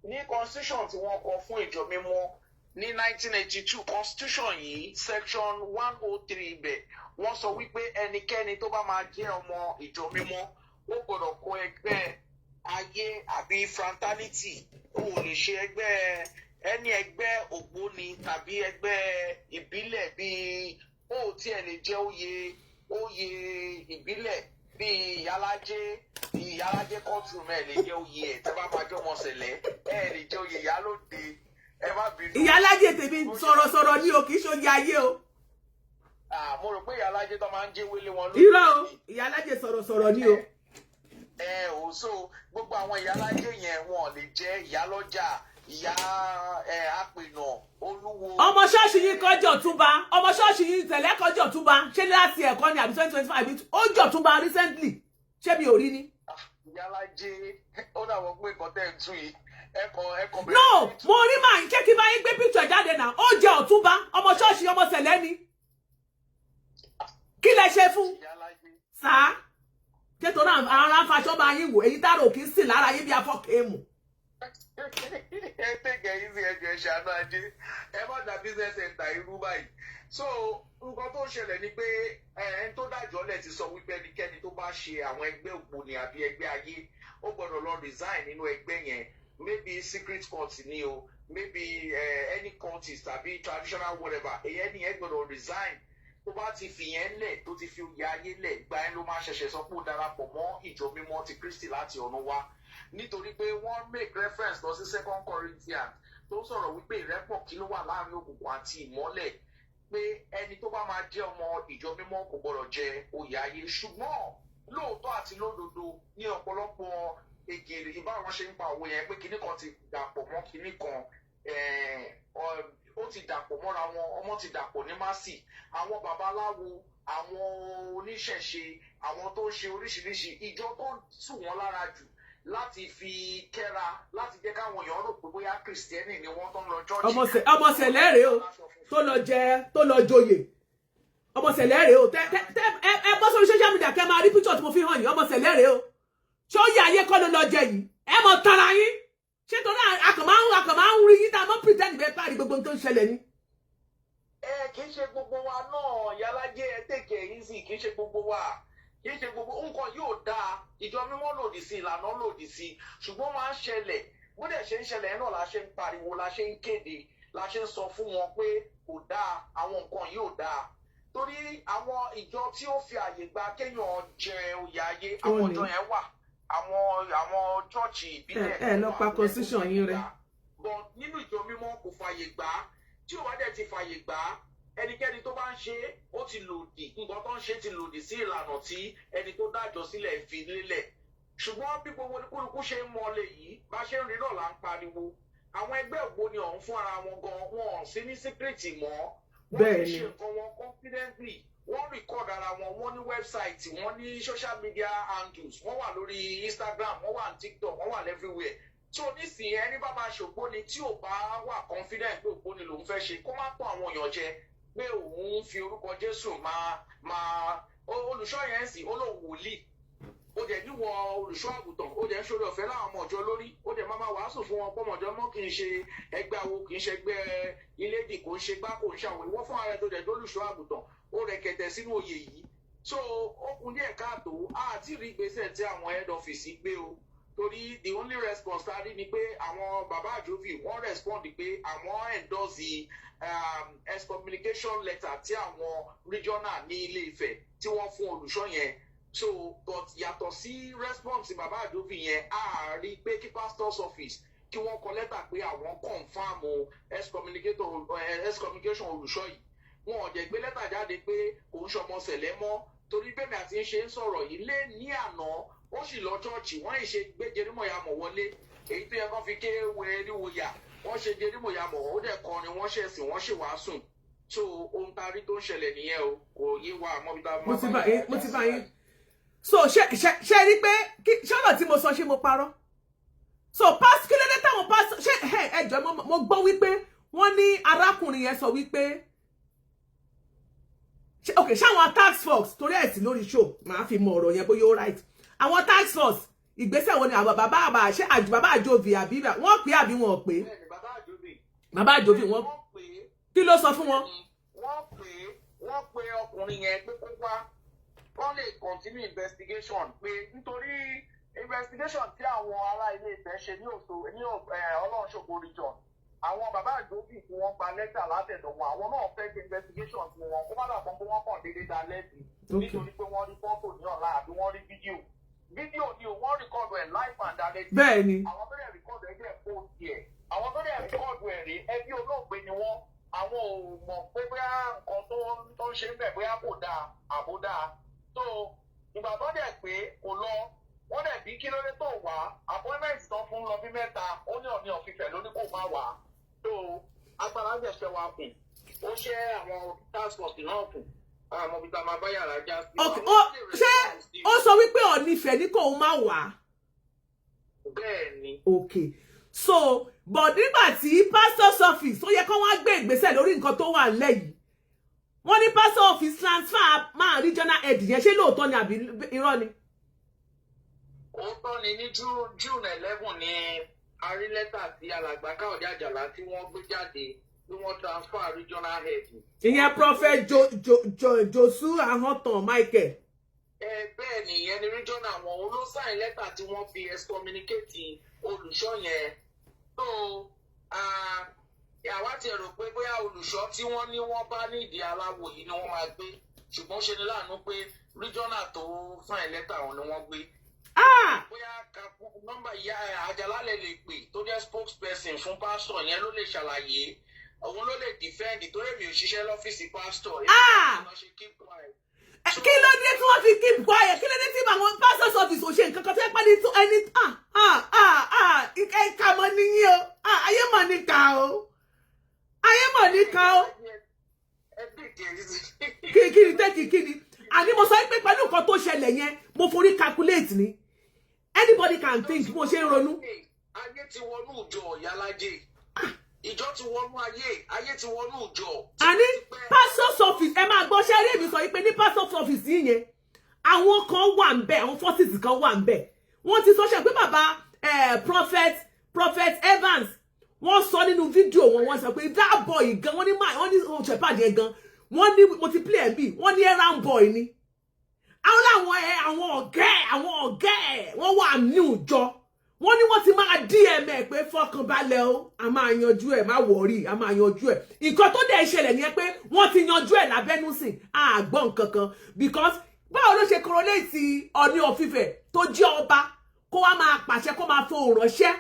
ní constitution tí wọ́n kọ fún ìjọ mímọ́ ní 1982 constitution yìí section 103 ibẹ̀ wọ́n sọ wípé ẹnikẹ́ni tó bá máa jẹ́ ọmọ ìjọ mímọ́ ó gbọ́dọ̀ kọ ẹgbẹ́ ayé àbí fraternity kò lè ṣe ẹgbẹ́ ẹni ẹgbẹ́ Ògbóni tàbí ẹgbẹ́ ìbílẹ̀ bíi ó tiẹ̀ lè jẹ́ oyè ìbílẹ̀ bíi Iyalaje courtroom ẹ lè jẹ́ oyè ẹ̀ tẹ́ bá máa jọ ọmọ ṣẹlẹ̀ ẹ lè jẹ́ oyè Ìyálóde ẹ má bínú. Iyalaje tèmi sọ̀rọ̀sọ̀rọ̀ ní o kì í ṣe oyè ayé o. Mo rò pé Iyalaje tó máa ń jẹ́ wélé wọn lórí. irọ́ o Iyalaje sọ̀rọ̀sọ̀rọ̀ ní o. So gbogbo àwọn Iyalaje yẹn wọn lè jẹ́ Ìyálọ́jà ìyá àpènà olúwo. ọmọ ṣọ́ọ̀ṣì yìí kan jọ̀túnba ọmọ ṣọ́ọ̀ṣì yìí tẹ̀lé kan jọ̀túnba ṣé láti ẹ̀kọ́ ni àbí 2025 ó jọ̀túnba recently ṣé mi ò rí ni. Iyalaje ó dàbọ̀ pé nǹkan tẹ̀ ń tú yìí ẹ̀kọ́ no mo rí màá ṣé kí n bá yín gbé picture jáde náà ó jẹ ọ̀túnba ọmọ ṣọ́ọ̀ṣì ọmọ sẹ̀lẹ̀ ni kí lẹ ṣe fún sá ṣé tó náà ara faṣọ bá yín wò èyí tààrà òkè sí lára yín bí afọkèémù. ẹ tẹ̀gẹ̀ yín sí ẹjọ́ ṣàánú ajé ẹ má dá business center irú báyìí. So nǹkan tó ṣẹlẹ̀ ni pé ẹni tó dájọ́ lẹ̀ ti sọ wípé ẹnikẹ́ni tó bá ṣe àwọn ẹgbẹ́ ògbóni àbí ẹgbẹ́ ayé ó gbọ́dọ̀ lọ resign nínú ẹgbẹ́ yẹn, maybe secret court ni o, maybe any cultist tàbí traditional whatever, èyẹ nìyẹn gbọ́dọ̀ resign. Tó bá ti fìyẹn lẹ̀ tó ti fi oyè ayé lẹ̀, gba ẹ ló máa ṣẹ̀ṣẹ̀ sọ pé ó darapọ̀ mọ́ ìjọ mímọ́ ti Kristi láti ọ̀run wá, nítorí pé wọ́n make reference lọ sí 2 Corinthians tó sọ̀rọ̀ wípé ìrẹ́pọ̀ kí ló wà láàrin òkùnkùn àti ìmọ́lẹ̀, pé ẹni tó bá máa jẹ́ ọmọ ìjọ mímọ́ kò gbọ́dọ̀ jẹ oyè ayé. Ṣùgbọ́n lóòótọ́ àti lódodo ní ọ̀pọ̀lọpọ̀ ègèrè ìbáwọn ṣe ń pa òwe yẹn pé kinní kan ti dàpọ̀ mọ́ kinní kan, ó ti dàpọ̀ mọ́ra wọn, ọmọ ti dàpọ̀ ní másì. Àwọn babaláwo, àwọn oníṣẹ̀ṣe, àwọn tó ń ṣe oríṣiríṣi ìjọ tó tù wọ́n lára jù láti fi kẹ́ra, láti jẹ́ káwọn èèyàn rò pé bóyá kìrìsìtẹ́nì ni wọ́n tó ń lọ jọ́ọ̀jì. ọmọ sẹ̀lẹ̀ rèé o tó lọ joyè, ọmọ sẹ̀lẹ̀ rèé o ẹ bọ́ sórí social media kẹ́ máa rí píṣọ̀ tí mo fi hàn yìí, ọmọ sẹ̀lẹ̀ rèé o ṣé ó yẹ ayé kọ́ ló lọ jẹ yìí, ẹ mọ̀ tara yín ṣé torí akàn máa ń rí yín tá a mọ̀ pretend bẹ́ẹ̀ pàrí gbogbo tó ń ṣẹlẹ̀ ni. Kì í ṣe gbogbo wa náà Iyalaje, ẹ tẹ̀kẹ̀ yín sí, kì í ṣe gbogbo wa, kì í ṣe gbogbo nǹkan yóò dáa, ìjọ mímọ́ lòdì sí, ìlànà lòdì sí, ṣùgbọ́n máa ń ṣẹlẹ̀, bó dẹ̀ ṣe ń ṣẹlẹ̀ náà la ṣe ń pariwo, la ṣe ń kéde, la ṣe ń sọ fún wọn pé kò dáa, àwọn nǹkan yóò dáa. Torí àwọn ìjọ tí ó fi àyè gba kéèyàn jẹ oyè ayé, àwọn ìjọ yẹn wà, àwọn chọ́ọ̀chì ìbílẹ̀ lọ pa constitution yín rẹ. But nínú ìjọ mímọ́ kò fàyè gbà á, tí ò bá dẹ̀ ti fàyè gbà á, ẹnikẹ́ni tó bá ń ṣe ó ti lòdì, nǹkan tó ń ṣe ti lòdì sí ìlànà tí ẹni tó dájọ́ sílẹ̀ fi lélẹ̀. Ṣùgbọ́n bí gbogbo olúkúlùkù ṣe ń mọlé yìí, bá ṣe ń rí náà là ń pariwo. Àwọn ẹgbẹ́ ògbóni ọ̀hún fún ara wọn gan, wọn ò sí ní síkírìtì mọ́, wọ́n lè ṣe nǹkan wọn confidently, wọ́n record ara wọn, wọ́n ní website, wọ́n ní social media handles, wọ́n wà lórí Instagram, wọ́n wà ní TikTok, wọ́n wà everywhere. So nísìnyí ẹni bá máa ṣògbóni tí ò bá wà confident pé ògbóni lòún fẹ́ ṣe, kó má tọ́ àwọn èèyàn jẹ pé òun fi orúkọ Jésù máa olùṣọ́ yẹn sì ó lóun wòlíì, ó dẹ̀ níwọ̀ olùṣọ́ àgùntàn, ó dẹ̀ ń ṣorí ọ̀fẹ́ láwọn ọmọ ọ̀jọ́ lórí, ó dẹ̀ máa wàásù fún wọn pọ́mọ̀jọ́ mọ́ kì í ṣe ẹgbẹ́ awo, kì í ṣe ẹgbẹ́ ilédì, kò ń ṣe gbá, kò ń ṣàwọn ìwọ́ fún ara ẹ̀ tó dẹ̀ lólùṣọ́ àgùntàn, ó rẹ̀ kẹ̀tẹ̀ sínú oyè yìí. So ó kún díẹ̀ káàtó, àti rí ìgbésẹ̀ tí àwọn head office gbé o, torí the only response tá a rí ni pé àwọn bàbá àjòfì wọ́n respond pé àwọn endorse excommunication letter tí àwọn regional ní Ilé Ifẹ̀ tí wọ́n fún olùṣọ́ yẹn. So but yàtọ̀ sí response bàbá àjòfì yẹn, a rí pé kí pastor's office kí wọ́n kọ lẹ́tà pé àwọn confam excommunication olùṣọ́ yìí. Wọn ò jẹ́ gbé lẹ́tà jáde pé kò ń ṣọmọ sẹ̀lẹ̀ mọ́, torí bẹ́ẹ̀ mi àti ń ṣe ń sọ̀rọ̀ yìí lé ní àná ó sì lọ chọ́ọ̀chì, wọ́n ṣe gbé jerímọ̀yàmọ̀ wọlé, èyí tó yẹ kán fi ké wẹ̀ẹ́ríwòyà, wọ́n ṣe jerímọ̀yàmọ̀, ó dẹ̀ kọrin, wọ́n ṣẹ̀sìn, wọ́n ṣe wàásùn. So ohun tá a rí tó ń ṣẹlẹ̀ nìyẹn o, kò yé wa àmọ́ bí tá a máa mo ti bá yín. So ṣe rí pé ṣọ́nà tí mo sọ ṣé mo parọ́? So kí ló dé táwọn pásítọ̀ ṣe ẹjọ́ mo gbọ́ wípé wọ́n ní arákùnrin yẹn sọ wípé okay ṣáwọn tax force torí ẹ̀ sí lórí show màá fi mọ ọ̀rọ̀ yẹn bóyá ó right. Àwọn tax force ìgbésẹ̀ wo ni àwọn bàbá àjòvì àbí wọ́n pè àbí wọn ò pè? Bàbá àjòvì wọ́n kí ló sọ fún wọn? Wọ́n pe ọkùnrin yẹn pé kó wá, wọ́n lè continue investigation pé nítorí investigation tí àwọn ará Ilé Ifẹ̀ ṣe ní Ọlọ́runṣògo region, àwọn bàbá àjòbí tí wọ́n gba lẹ́tà látẹ̀dọ̀ wọn, àwọn náà fẹ́ ṣe investigation tí wọn kó má dàpọ̀ pé wọ́n kàn déédéé dá lẹ́bi nítorí pé wọ́n rí fọ́tò ní ọ̀la àbí wọ́n rí fídíò ni o, wọ́n rìkọ́dù ẹ̀ live and direct. Bẹ́ẹ̀ ni àwọn tó dẹ̀ rìkọ́dù ẹ̀ dẹ̀ post ẹ̀, àwọn tó dẹ̀ rìkọ́dù ẹ̀ rí ẹbí olóògbé ni wọ́n, àwọn ò mọ̀ pé bóyá nǹkan tó ń ṣe ń bẹ̀ bóyá kò dáa àbó dáa. So ìgbà tó dẹ̀ pé kò lọ, wọ́n dẹ̀ bí kí ló dé tó wá, appointment tán fún lọ bí mẹ́ta, ó ní Ọọ̀ni of Ifẹ̀ ló ní kó má wá. So agbára ń jẹ̀ṣẹ̀ wa kù, ó ṣe àwọn task force náà kù, àwọn ọmọ bíi máa bá yàrá já sí. Ṣé ó sọ wípé Ọọ̀ni Ifẹ̀ ní kóun má wá? Bẹ́ẹ̀ ni. Okay, so but nígbà tí pastor's office tó yẹ kó wá gbé ìgbésẹ̀ lórí nǹkan tó wà nílẹ̀ yìí, wọ́n ní pastor office transfer máa regional head yẹn ṣé lóòótọ́ ni àbí irọ́ ni. Òótọ́ ni ní June 11 ni a rí lẹ́tà tí alàgbà Káyọ̀dé Àjàlá tí wọ́n gbé jáde tí wọ́n transfer regional head. Ìyẹn prophet Josu Ahotan Michael. Bẹ́ẹ̀ ni ìyẹn ni regional wọn olóṣàìn lẹ́tà tí wọ́n fi excommunicate olùṣọ́ yẹn. So àwa ti rò pé bóyá olùṣọ́ tí wọ́n ní wọ́n bá nídìí aláwo yìí ni wọ́n máa gbé ṣùgbọ́n ṣe ni láàánú pé regional tó fáìn lẹ́tà wọn ni wọ́n gbé. Bóyá nọ́mbà ìyá Àjàlá lè pè tó jẹ́ spokesperson fún pásítọ̀ yẹn ló lè ṣàlàyé òun ló lè defend tó lè mi ò ṣiṣẹ́ lọ́fíìsì pásítọ̀. Kí ló dé tí wọ́n fi keep quiet? Kí ló dé tí àwọn pastors office ò ṣe nǹkan kan tó yẹ pé ní ẹni ìka mọ́ níyí o ayé mọ̀ ní ká o ayé mọ̀ ní ká o. Kí ni àní mo sọ pé pẹ̀lú nǹkan tó ṣẹlẹ̀ yẹn mo forí calculate ni anybody can think mo ṣe ń ronú. Ayé ti wọnú ìjọ Iyalaje ìjọ ti wọnú ayé ti wọnú ìjọ. Àní pastor's office ẹ máa gbọ́ ṣe eré mi sọ pé ní pastor's office yìí yẹn àwọn kan wà ń bẹ̀ àwọn forces kan wà ń bẹ̀ wọ́n ti sọ ṣe pé bàbá prophet Evans wọ́n sọ nínú fídíò wọn wọ́n sọ pé that boy gan wọ́n ní shepherd yẹn gan wọ́n ní multiplayer bí wọ́n ní errand boy ni àwọn ọ̀gá wọ́n wà ní ìjọ wọ́n ní wọ́n ti máa DM pé fọkànbalẹ̀ o a máa yanjú ẹ̀ má wọ̀rí a máa yanjú ẹ̀ nǹkan tó dẹ̀ ṣẹlẹ̀ ni pé wọ́n ti yanjú ẹ̀ lábẹ́nú sìn àgbọ̀n kankan because báwo ló ṣe correlate Ọọ̀ni of Ifẹ̀ tó jẹ́ ọba kó wá máa pàṣẹ kó máa fohùn ránṣẹ́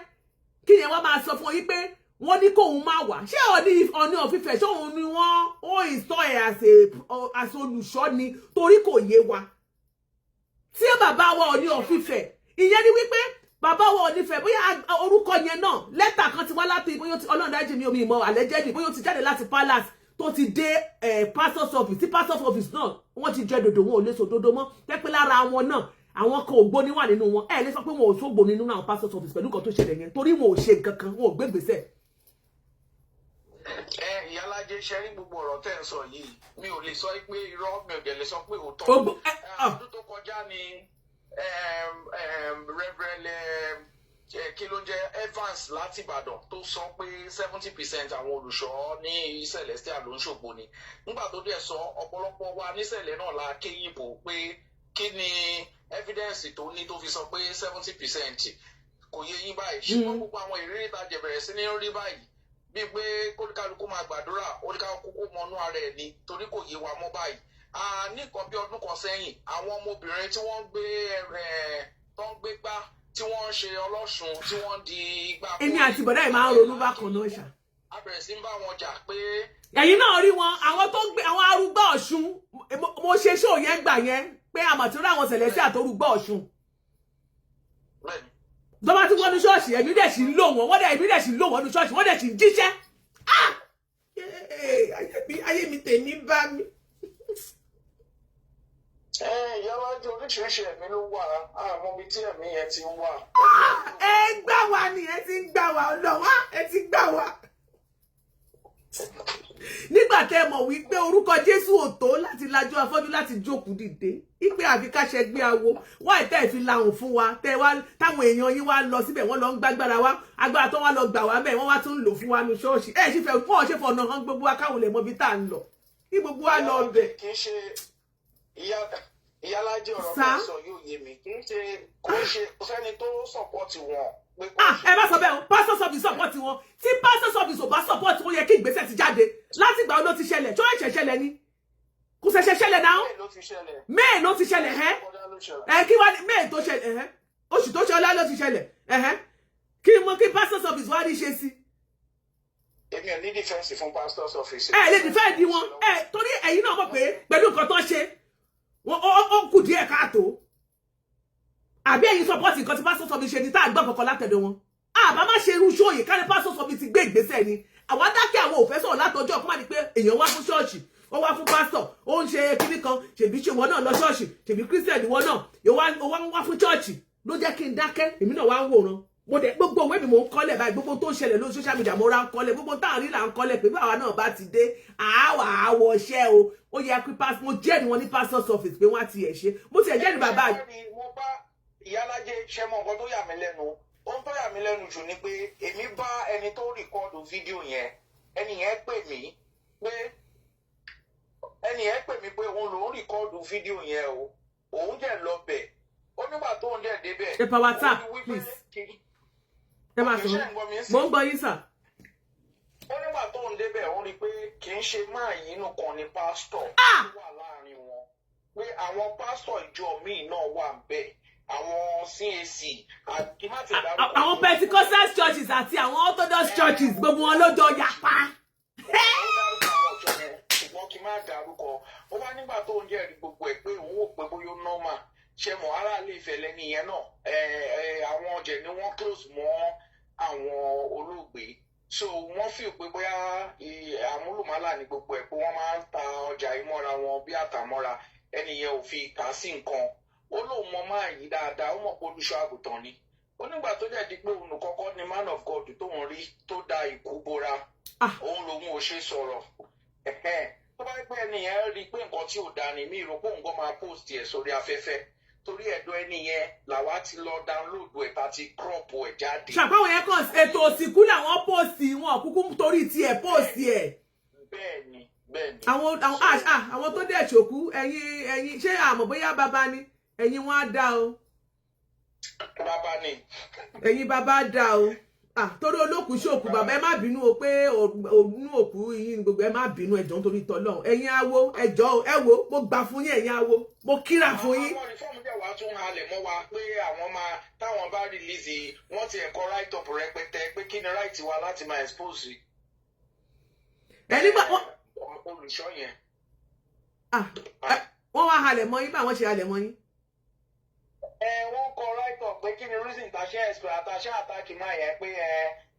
kí yẹn wá máa sọ fún yín pé wọ́n ní kóun máa wà ṣé Ọọ̀ni of Ifẹ̀ ṣé òun ni wọ́n ó ìsọ ẹ̀ àṣẹ olùṣọ́ ni torí kò yé wa tí bàbá wa Ọọ̀ni of Ifẹ̀ ìyẹn ni wípé bàbá wa Ọọ̀ni Ifẹ̀ bóyá orúkọ yẹn náà lẹ́tà kan ti wá láti bóyá Ọlọ́run dájú mi omi ìmọ̀ allegedly bóyá ó ti jáde láti palace tó ti dé pastor's office tí pastor's office náà wọ́n ti jẹ́ dòdò wọn ò lè sọ dòdò mọ́ tẹ́ pé lára wọn náà àwọn kan Ògbóni wà nínú wọn ẹ lè sọ pé wọn ò sógbò nínú àwọn pastor's office pẹ̀lú nǹkan tó ṣẹlẹ̀ yẹn torí wọn ò ṣe nǹkan kan wọn ò gbé gbèsè. Iyalaje ṣe rí gbogbo ọ̀rọ̀ tẹ́ ń sọ yìí mi ò lè sọ pé irọ́ mi ò dẹ̀ lè sọ pé òótọ́. Ọdún tó kọjá ni Reverend kí ló jẹ́ Evans láti Ìbàdàn tó sọ pé 70% àwọn olùṣọ́ ní Celestial ló ń ṣògbó ni nígbà tó dẹ̀ sọ ọ̀pọ̀lọpọ̀ wa nísẹ̀lẹ̀ náà la kéyìnbó pé kí ni evidence tó ní tó fi sọ pé 70% kò yé yín báyìí ṣùgbọ́n gbogbo àwọn ìrírí ìtajà bẹ̀rẹ̀ sí ní rí báyìí bíi pé kólíkálukú máa gbàdúrà oníkálukú kó mọnú ara ẹ̀ ni torí kò yé wa mọ́ báyìí. Ní nǹkan bí ọdún kan sẹ́yìn àwọn ọmọbìnrin tí wọ́n ń gbé gbá tí wọ́n ń ṣe ọlọ́ṣun tí wọ́n ń di igbá. Èmi àti bọ̀dá yìí máa ń ronú bákan náà ṣá. A bẹ̀rẹ̀ sí ń bá wọn jà pé. Ẹ̀yin náà rí wọn àwọn tó ń gbé àwọn arúgbó Ọ̀ṣun mo ṣe ṣó yẹn gbà yẹn pé àmọ̀tí àwọn Celestial tó rúgbó Ọ̀ṣun. Dọ́bà tí wọ́n ní ṣọ́ọ̀ṣì ẹ̀mí dẹ̀ sì ń lò wọ́n ẹ̀mí dẹ̀ sì ń lò wọ́n ní ṣọ́ọ̀ṣì wọ́n dẹ̀ sì ń jíṣẹ́. Ayé mi tèmi bá mi. Iyalaje oríṣiríṣi ẹ̀mí ló wà àmọ́ ibi tí ẹ̀mí yẹn ti wà. Ẹ gbà wá ni ẹ ti ń gbà wá ọlọ́wà ẹ ti gbà wá. Nígbà tẹ́ mọ̀ wípé orúkọ Jésù ò tó láti lajú afọ́jú láti jókòó dìde ìpè àfi káṣẹ gbé awo wá ìtẹ́ ìfi lahùn fún wa tẹ́ wá táwọn èèyàn yín wá lọ síbẹ̀ wọ́n lọ ń gbàgbára wa agbára tó wá lọ gbà wá bẹ́ẹ̀ wọ́n wá tún lò fún wa ní ṣọ́ọ̀ṣì ẹ̀ ṣe fẹ́ fún ọ̀ṣẹ́ fọ̀nà hàn gbogbo wa káwọn lè mọ ibi tá à ń lọ kí gbogbo wa lọ bẹ̀. Kì í ṣe Iyalaje ọ̀rọ̀ kan sọ yóò yé mi kì í ṣe kò sẹ́ni tó sọ̀pọ̀tì wọn. Ẹ bá sọ bẹ́ẹ̀ o pastor's office support wọn tí pastor's office ò bá support wọn yẹ kí ìgbésẹ̀ ti jáde láti ìgbà ló ti ṣẹlẹ̀ tó ẹ̀ṣẹ̀ ṣẹlẹ̀ ni kò ṣẹ̀ṣẹ̀ ṣẹlẹ̀ náà May ló ti ṣẹlẹ̀ kí wá ní May tó ṣẹlẹ̀ oṣù tó ṣẹlẹ̀ ló ti ṣẹlẹ̀ kí pastor's office wá rí ṣe sí. Èmi ò ní defense fún pastor's office. Lè defend wọn torí ẹ̀yin náà mọ̀ pé pẹ̀lú nǹkan tó ṣe ó kù díẹ̀ káàtó àbí ẹ̀yin support nǹkan tí pastor's office ṣe ní tá à gbọ́ kankan látẹ̀dọ̀ wọn àbá má ṣe irú ṣóòyè kárí pastor's office ti gbé ìgbésẹ̀ ni àwọn adákẹ́ àwọn òfẹ́ sọ̀rọ̀ látọjọ́ kó má di pé èèyàn wá fún ṣọ́ọ̀ṣì ó wá fún pastor ó ń ṣe kíní kan ṣèbí ṣe wọn náà lọ ṣọ́ọ̀ṣì ṣèbí christian wọn náà ó wá ń wá fún ṣọ́ọ̀ṣì ló jẹ́ kí n dákẹ́ èmi náà wá ń wòran mo dẹ̀ gbogbo òwe mi mo ń kọ́lẹ̀ báyìí gbogbo tó ń ṣẹlẹ̀ lórí social media mo ra ń kọ́lẹ̀ gbogbo táwọn rí là ń kọ́lẹ̀ pé báwa náà bá ti dé àwọ̀ṣẹ́ o ó yẹ kí mo jẹ́rìí wọn ní pastor's office pé wọ́n á ti ẹ̀ ṣe mo ti ẹ̀ jẹ́rìí bàbá yìí. mo bá Iyalaje ṣe mọ nǹkan tó yà mí lẹ́nu ohun tó yà mí lẹ́nu jù ni pé èmi bá ẹni tó rìkọ́ọ̀dù fídíò yẹn ẹni yẹn pè mí pé òun lòún rìkọ́ọ̀dù fídíò yẹn o òun jẹ́ lọ bẹ̀ ó nígbà tó ń dẹ̀ débẹ̀. ẹ power tap please ẹ máa sọ mo ń gbọ́ yín sà. ó nígbà tó ń débẹ̀ òun rí i pé kì í ṣe máa yìí nìkan ni pásítọ̀ tó wà láàrin wọn pé àwọn pásítọ̀ ìjọ míì náà wà ń bẹ̀ àwọn CAC àwọn Pentecostal churches àti àwọn Orthodox churches gbogbo wọn ló jọ yapa. ṣùgbọ́n kí n má dárúkọ ó wá nígbà tó ń jẹ́rìí gbogbo ẹ̀ pé òun ò pé bóyá normal ṣe mọ̀ ara lè fẹ̀lẹ́ nìyẹn náà àwọn ọ̀jẹ̀ ni wọ́n close mọ́ àwọn olóògbé so wọ́n fi pé bóyá àmúlùmálà ní gbogbo ẹ̀ pé wọ́n máa ń ta ọjà ìmọ́ra wọn bí àtàmọ́ra ẹnìyẹn ò fi kà sí nǹkan ó lóun mọ máa yí dáadáa ó mọ̀ pé olùṣọ́ àgùntàn ni ó nígbà tó jẹ́ di pé òun kọ́kọ́ ni man of God tóun rí tó da ikú bora òun lòun ò ṣe sọ̀rọ̀ tó bá pẹ́ ẹnìyẹn rí i pé nǹkan tí ò da ni mí rò pé òun kò máa post ẹ̀ sórí afẹ́fẹ́ torí ẹ̀dọ́ ẹnìyẹn làwa ti lọ download ẹ̀ tá ti crop ẹ̀ jáde. ṣàpáwọn yẹn kàn ètò òsìnkú làwọn post wọn kúkú torí tiẹ̀ post ẹ̀. bẹ́ẹ̀ni bẹ́ẹ̀ni. àwọn tó dẹ̀ ṣòkú ẹ̀yin ṣé àmọ́ bóyá bàbá ni ẹ̀yin wọn á dá o. bàbá ni. ẹ̀yin bàbá dá o. torí olókùú ṣòkú bàbá ẹ má bínú o pé òun òkú yín gbogbo ẹ má bínú ẹjọ́ nítorí tọlọ́run ẹ̀yin awo ẹjọ́ ẹ wo mo gbà fún yín ẹ̀yin awo mo kíra fún yín. àwọn ìfọ́ọ̀mù jẹ́ wàá tún halẹ̀ mọ́ wa pé àwọn máa táwọn bá rìlíìsì wọ́n ti ẹ̀kọ́ right up rẹpẹtẹ pé kí ni right wa láti máa expose. nígbà olùṣọ́ yẹn. wọ́n wá halẹ̀ mọ́ yín báwọn ṣe halẹ̀ mọ́ yín. wọ́n kọ right up pé kí ni reason tàṣẹ àtàṣẹ àtàkì máa yẹ pé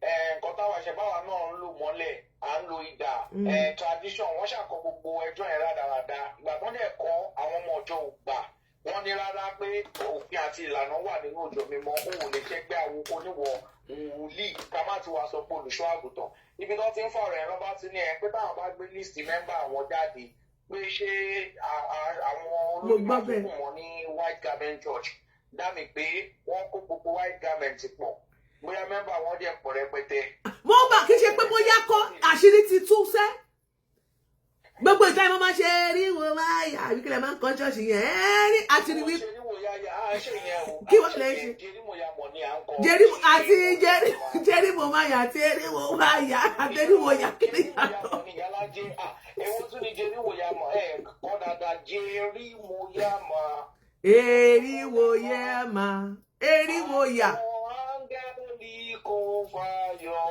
nǹkan táwọn àṣẹ báwa náà ń lò mọ́lẹ̀ à ń lo ìdà tradition wọ́n ṣàkọ gbogbo ẹjọ́ yẹn rádaràda ìgbà tó ń dẹ̀ kọ́ àwọn ọmọ ọjọ́ ògbà wọ́n ní rárá pé òfin àti ìlànà wà nínú òjò mímọ́ òun lè ṣẹ́gbẹ́ àwọn oníwọ̀ wòlíì ká má ti wá sọ pé olùṣọ́ àgùntàn ibi tó ti ń fọ̀rọ̀ ẹ̀rọ bá ti ní pé táwọn bá gbé list mẹ́mbà àwọn jáde pé ṣé àwọn olùmọ̀ọ́dúnkù wọn ní white garment church dámì pé wọ́n kó gbogbo white garment pọ̀ bóyá mẹ́mbà wọn dẹ̀ pọ̀ rẹpẹtẹ. mo gbà kí ṣe pé bóyá kọ́ àṣírí ti tú sẹ́ gbogbo ìta ìmọ̀ máa ṣe rí wo wáyà àbí kílẹ̀ máa ń kọ́ ṣọ́ọ̀ṣì yẹn rí àti rí wí. kí wọ́n lè ṣe jẹ́rìmọ̀ àti jẹ́rìmọ̀ máyà àti eríwò wáyà àti eríwò yà kíni yàtọ̀. èwo tún ni jẹ́rìmọ̀ yà mọ̀ kọ́ dáadáa jẹ́rìmọ̀ yà mọ̀. Eriwo yẹ ma, eriwo ya. Áńgẹ́lì kò fàyọ̀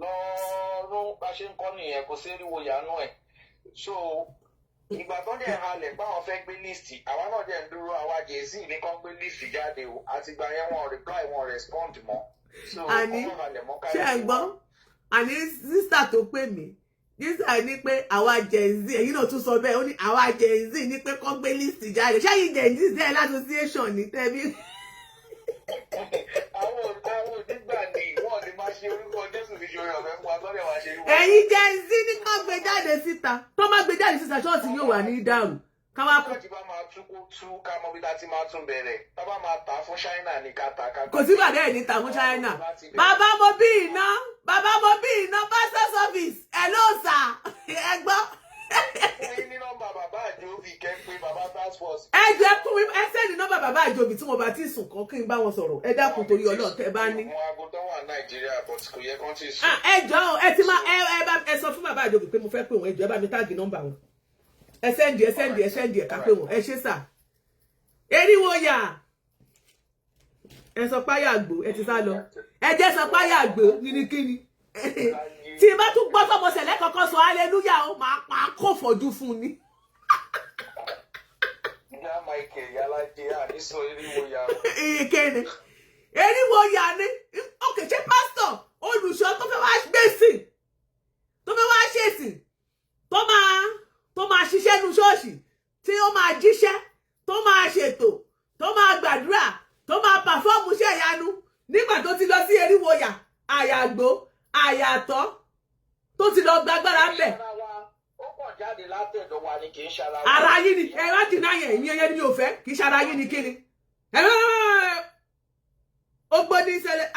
lọ́rùn bá ṣe ń kọ́ nìyẹn kò sí eriwo yànú ẹ̀. So ìgbà tó dẹ̀ halẹ̀ báwọn fẹ́ gbé líìsì àwa náà dẹ̀ ń dúró àwa jèzí ní kán gbé líìsì jáde o àtìgbà yẹn wọn reply wọn respond mọ́. So àní ṣé ẹ gbọ́ àní sísà tó pè mí nísà ní pé àwa jẹ̀ǹzì èyí náà tún sọ bẹ́ẹ̀ ó ní àwa jẹ̀ǹzì ní pé kọ́ gbé líìsì jáde ṣáyìn jẹ̀ǹzì sẹ́ẹ̀ l'association ní tẹ́bí. àwọn òdìgbà ni wọ́n ní máa ṣe orúkọ Jésù fi ṣe orí ọ̀fẹ́ fún wa sọ́dẹ̀ wá ṣe irú. ẹ̀yin jẹ̀ǹzì ní kọ́ gbé jáde síta tó má gbé jáde síta ṣọ́ọ̀ṣì yóò wà ní dàrú. káwá kú. kájí bá máa tún kó tú ká mọ bí láti máa tún bẹ̀rẹ̀ tá bá máa tà fún China ní ká tà ká. kò sí bàdá ẹ̀ ní tà fún China. bàbá mo bí iná pastor service ẹ̀ ló sà ẹ gbọ́. ní nọ́mbà bàbá àjòbí kẹ́ pé bàbá task force. ẹ jẹ́ kún mi ẹ sẹ́ni nọ́mbà bàbá àjòbí tí mo bá ti sùn kan kí n bá wọn sọ̀rọ̀ ẹ dákun torí Ọlọ́run tẹ́ bá ní. àwọn aago tó wà Nàìjíríà but kò yẹ kán ti sùn. ẹ jọ̀ọ́ ẹ ti máa ẹ sọ fún bàbá àjòbí pé mo fẹ́ pè wọ́n ẹ jọ̀ọ́ ẹ bá mi táàgì nọ́mbà wọn. ẹ sẹ́ndì ẹ ká pé wọ́n ẹ ṣe sà. eriwo yà ẹ sọ páyà àgbò ẹ ti sá lọ ẹ jẹ́ sọ páyà àgbò kíníkíní. tí bá tún gbọ́ sọ́mọ sẹ̀lẹ̀ kankan sọ hallelujah ó máa kó fọ́jú fún ni. ìyá Michael Iyalaje àníṣọ eriwo yà. ìkéde eriwo yà ni òkè ṣe pásítọ̀ olùṣọ́ tó fẹ́ wá gbèsè tó fẹ́ wá ṣèsìn tó máa ṣiṣẹ́ nu ṣọ́ọ̀ṣì tí ó máa jíṣẹ́ tó máa ṣètò tó máa gbàdúrà tó máa pàfọ́ọ̀mù iṣẹ́ ìyanu nígbà tó ti lọ sí eriwoya àyàgbó àyàtọ̀ tó ti lọ gbàgbára ń bẹ̀. ó kàn jáde látẹ̀dọ̀ wa ni kì í ṣara wa. Ara yín ni ẹ má dìnnà yẹn ìyẹn mi ò fẹ́ kì í ṣara yín ni kíni. Ogboni ṣẹlẹ̀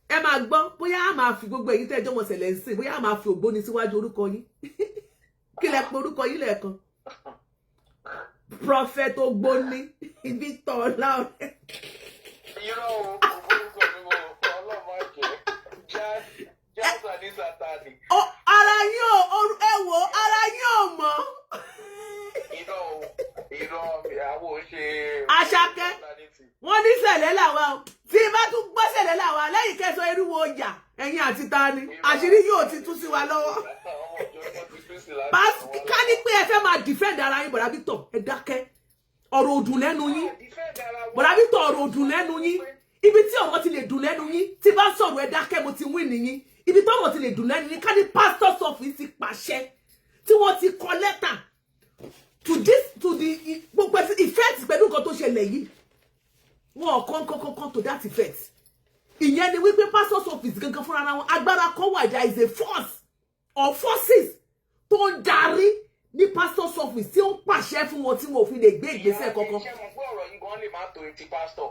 ẹ máa gbọ́ bóyá a máa fi gbogbo èyí tẹ́jọ́ mọ̀ ṣẹlẹ̀ ń sìn bóyá a máa fi Ogboni síwájú orúkọ yín kí lẹ pe orúkọ yín lẹ́ẹ̀kan. Prophet Ogboni Victor Laure. irọ́ o orúkọ mi mo ọlọ́mọ ẹ̀jẹ̀ jáde ní sátani. Ara yín ò ẹ wò ara yín ò mọ̀. irọ́ àwọn ò ṣe. Àṣàkẹ́ wọ́n ní ṣẹlẹ̀ làwa o tí bá tún gbọ́ ṣẹlẹ̀ làwa lẹ́yìn kẹsàn irú wo ọjà ẹ̀yin àti ta ni àṣírí yóò ti tú sí wa lọ́wọ́. Ká ní pé ẹ fẹ́ máa defend ara yín bọ̀dá Victor ẹ dákẹ́ ọ̀rọ̀ òdùn lẹ́nu yín bọ̀dá Victor ọ̀rọ̀ òdùn lẹ́nu yín ibi tí ọ̀rọ̀ ti lè dùn lẹ́nu yín tí bá sọ̀rọ̀ ẹ dákẹ́ mo ti win nìyín ibi tí ọ̀rọ̀ ti lè dùn lẹ́nu yín ká ní pastor's office ti pàṣẹ tí wọ́n ti kọ lẹ́tà to the gbogbo effect pẹ̀lú nǹkan tó ṣẹlẹ̀ yìí wọn kàn to that effect ìyẹn ni wípé pastor's office gangan fúnra wọn agbára kan wà there is a force or forces tó ń darí ní pastor's office tí ó ń pàṣẹ fún wọn tí wọn ò fi lè gbé ìgbésẹ̀ kankan. ṣé mo gbọ́ ọ̀rọ̀ yìí gan lè má tó etí pásítọ̀.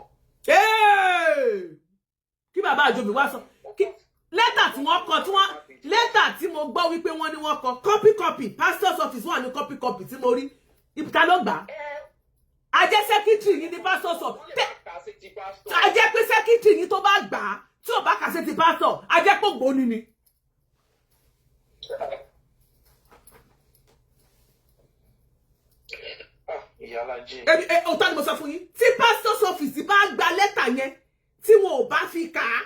Kí bàbá àjòbí wá sọ lẹ́tà tí wọ́n kọ lẹ́tà tí mo gbọ́ wípé wọ́n ní wọ́n kọ copy pastor's office wà ní copy tí mo rí ìbùkà ló gbà á. Ajẹ́ secretary yìí ní pastor's office ajẹ́ pé secretary yìí tó bá gbà á tí ò bá kà sí ti pastor ajẹ́ pé Ògbóni ni. Iyalaje. Òótọ́ ni mo sọ fún yín tí pastor's office bá gba lẹ́tà yẹn tí wọn ò bá fi kà á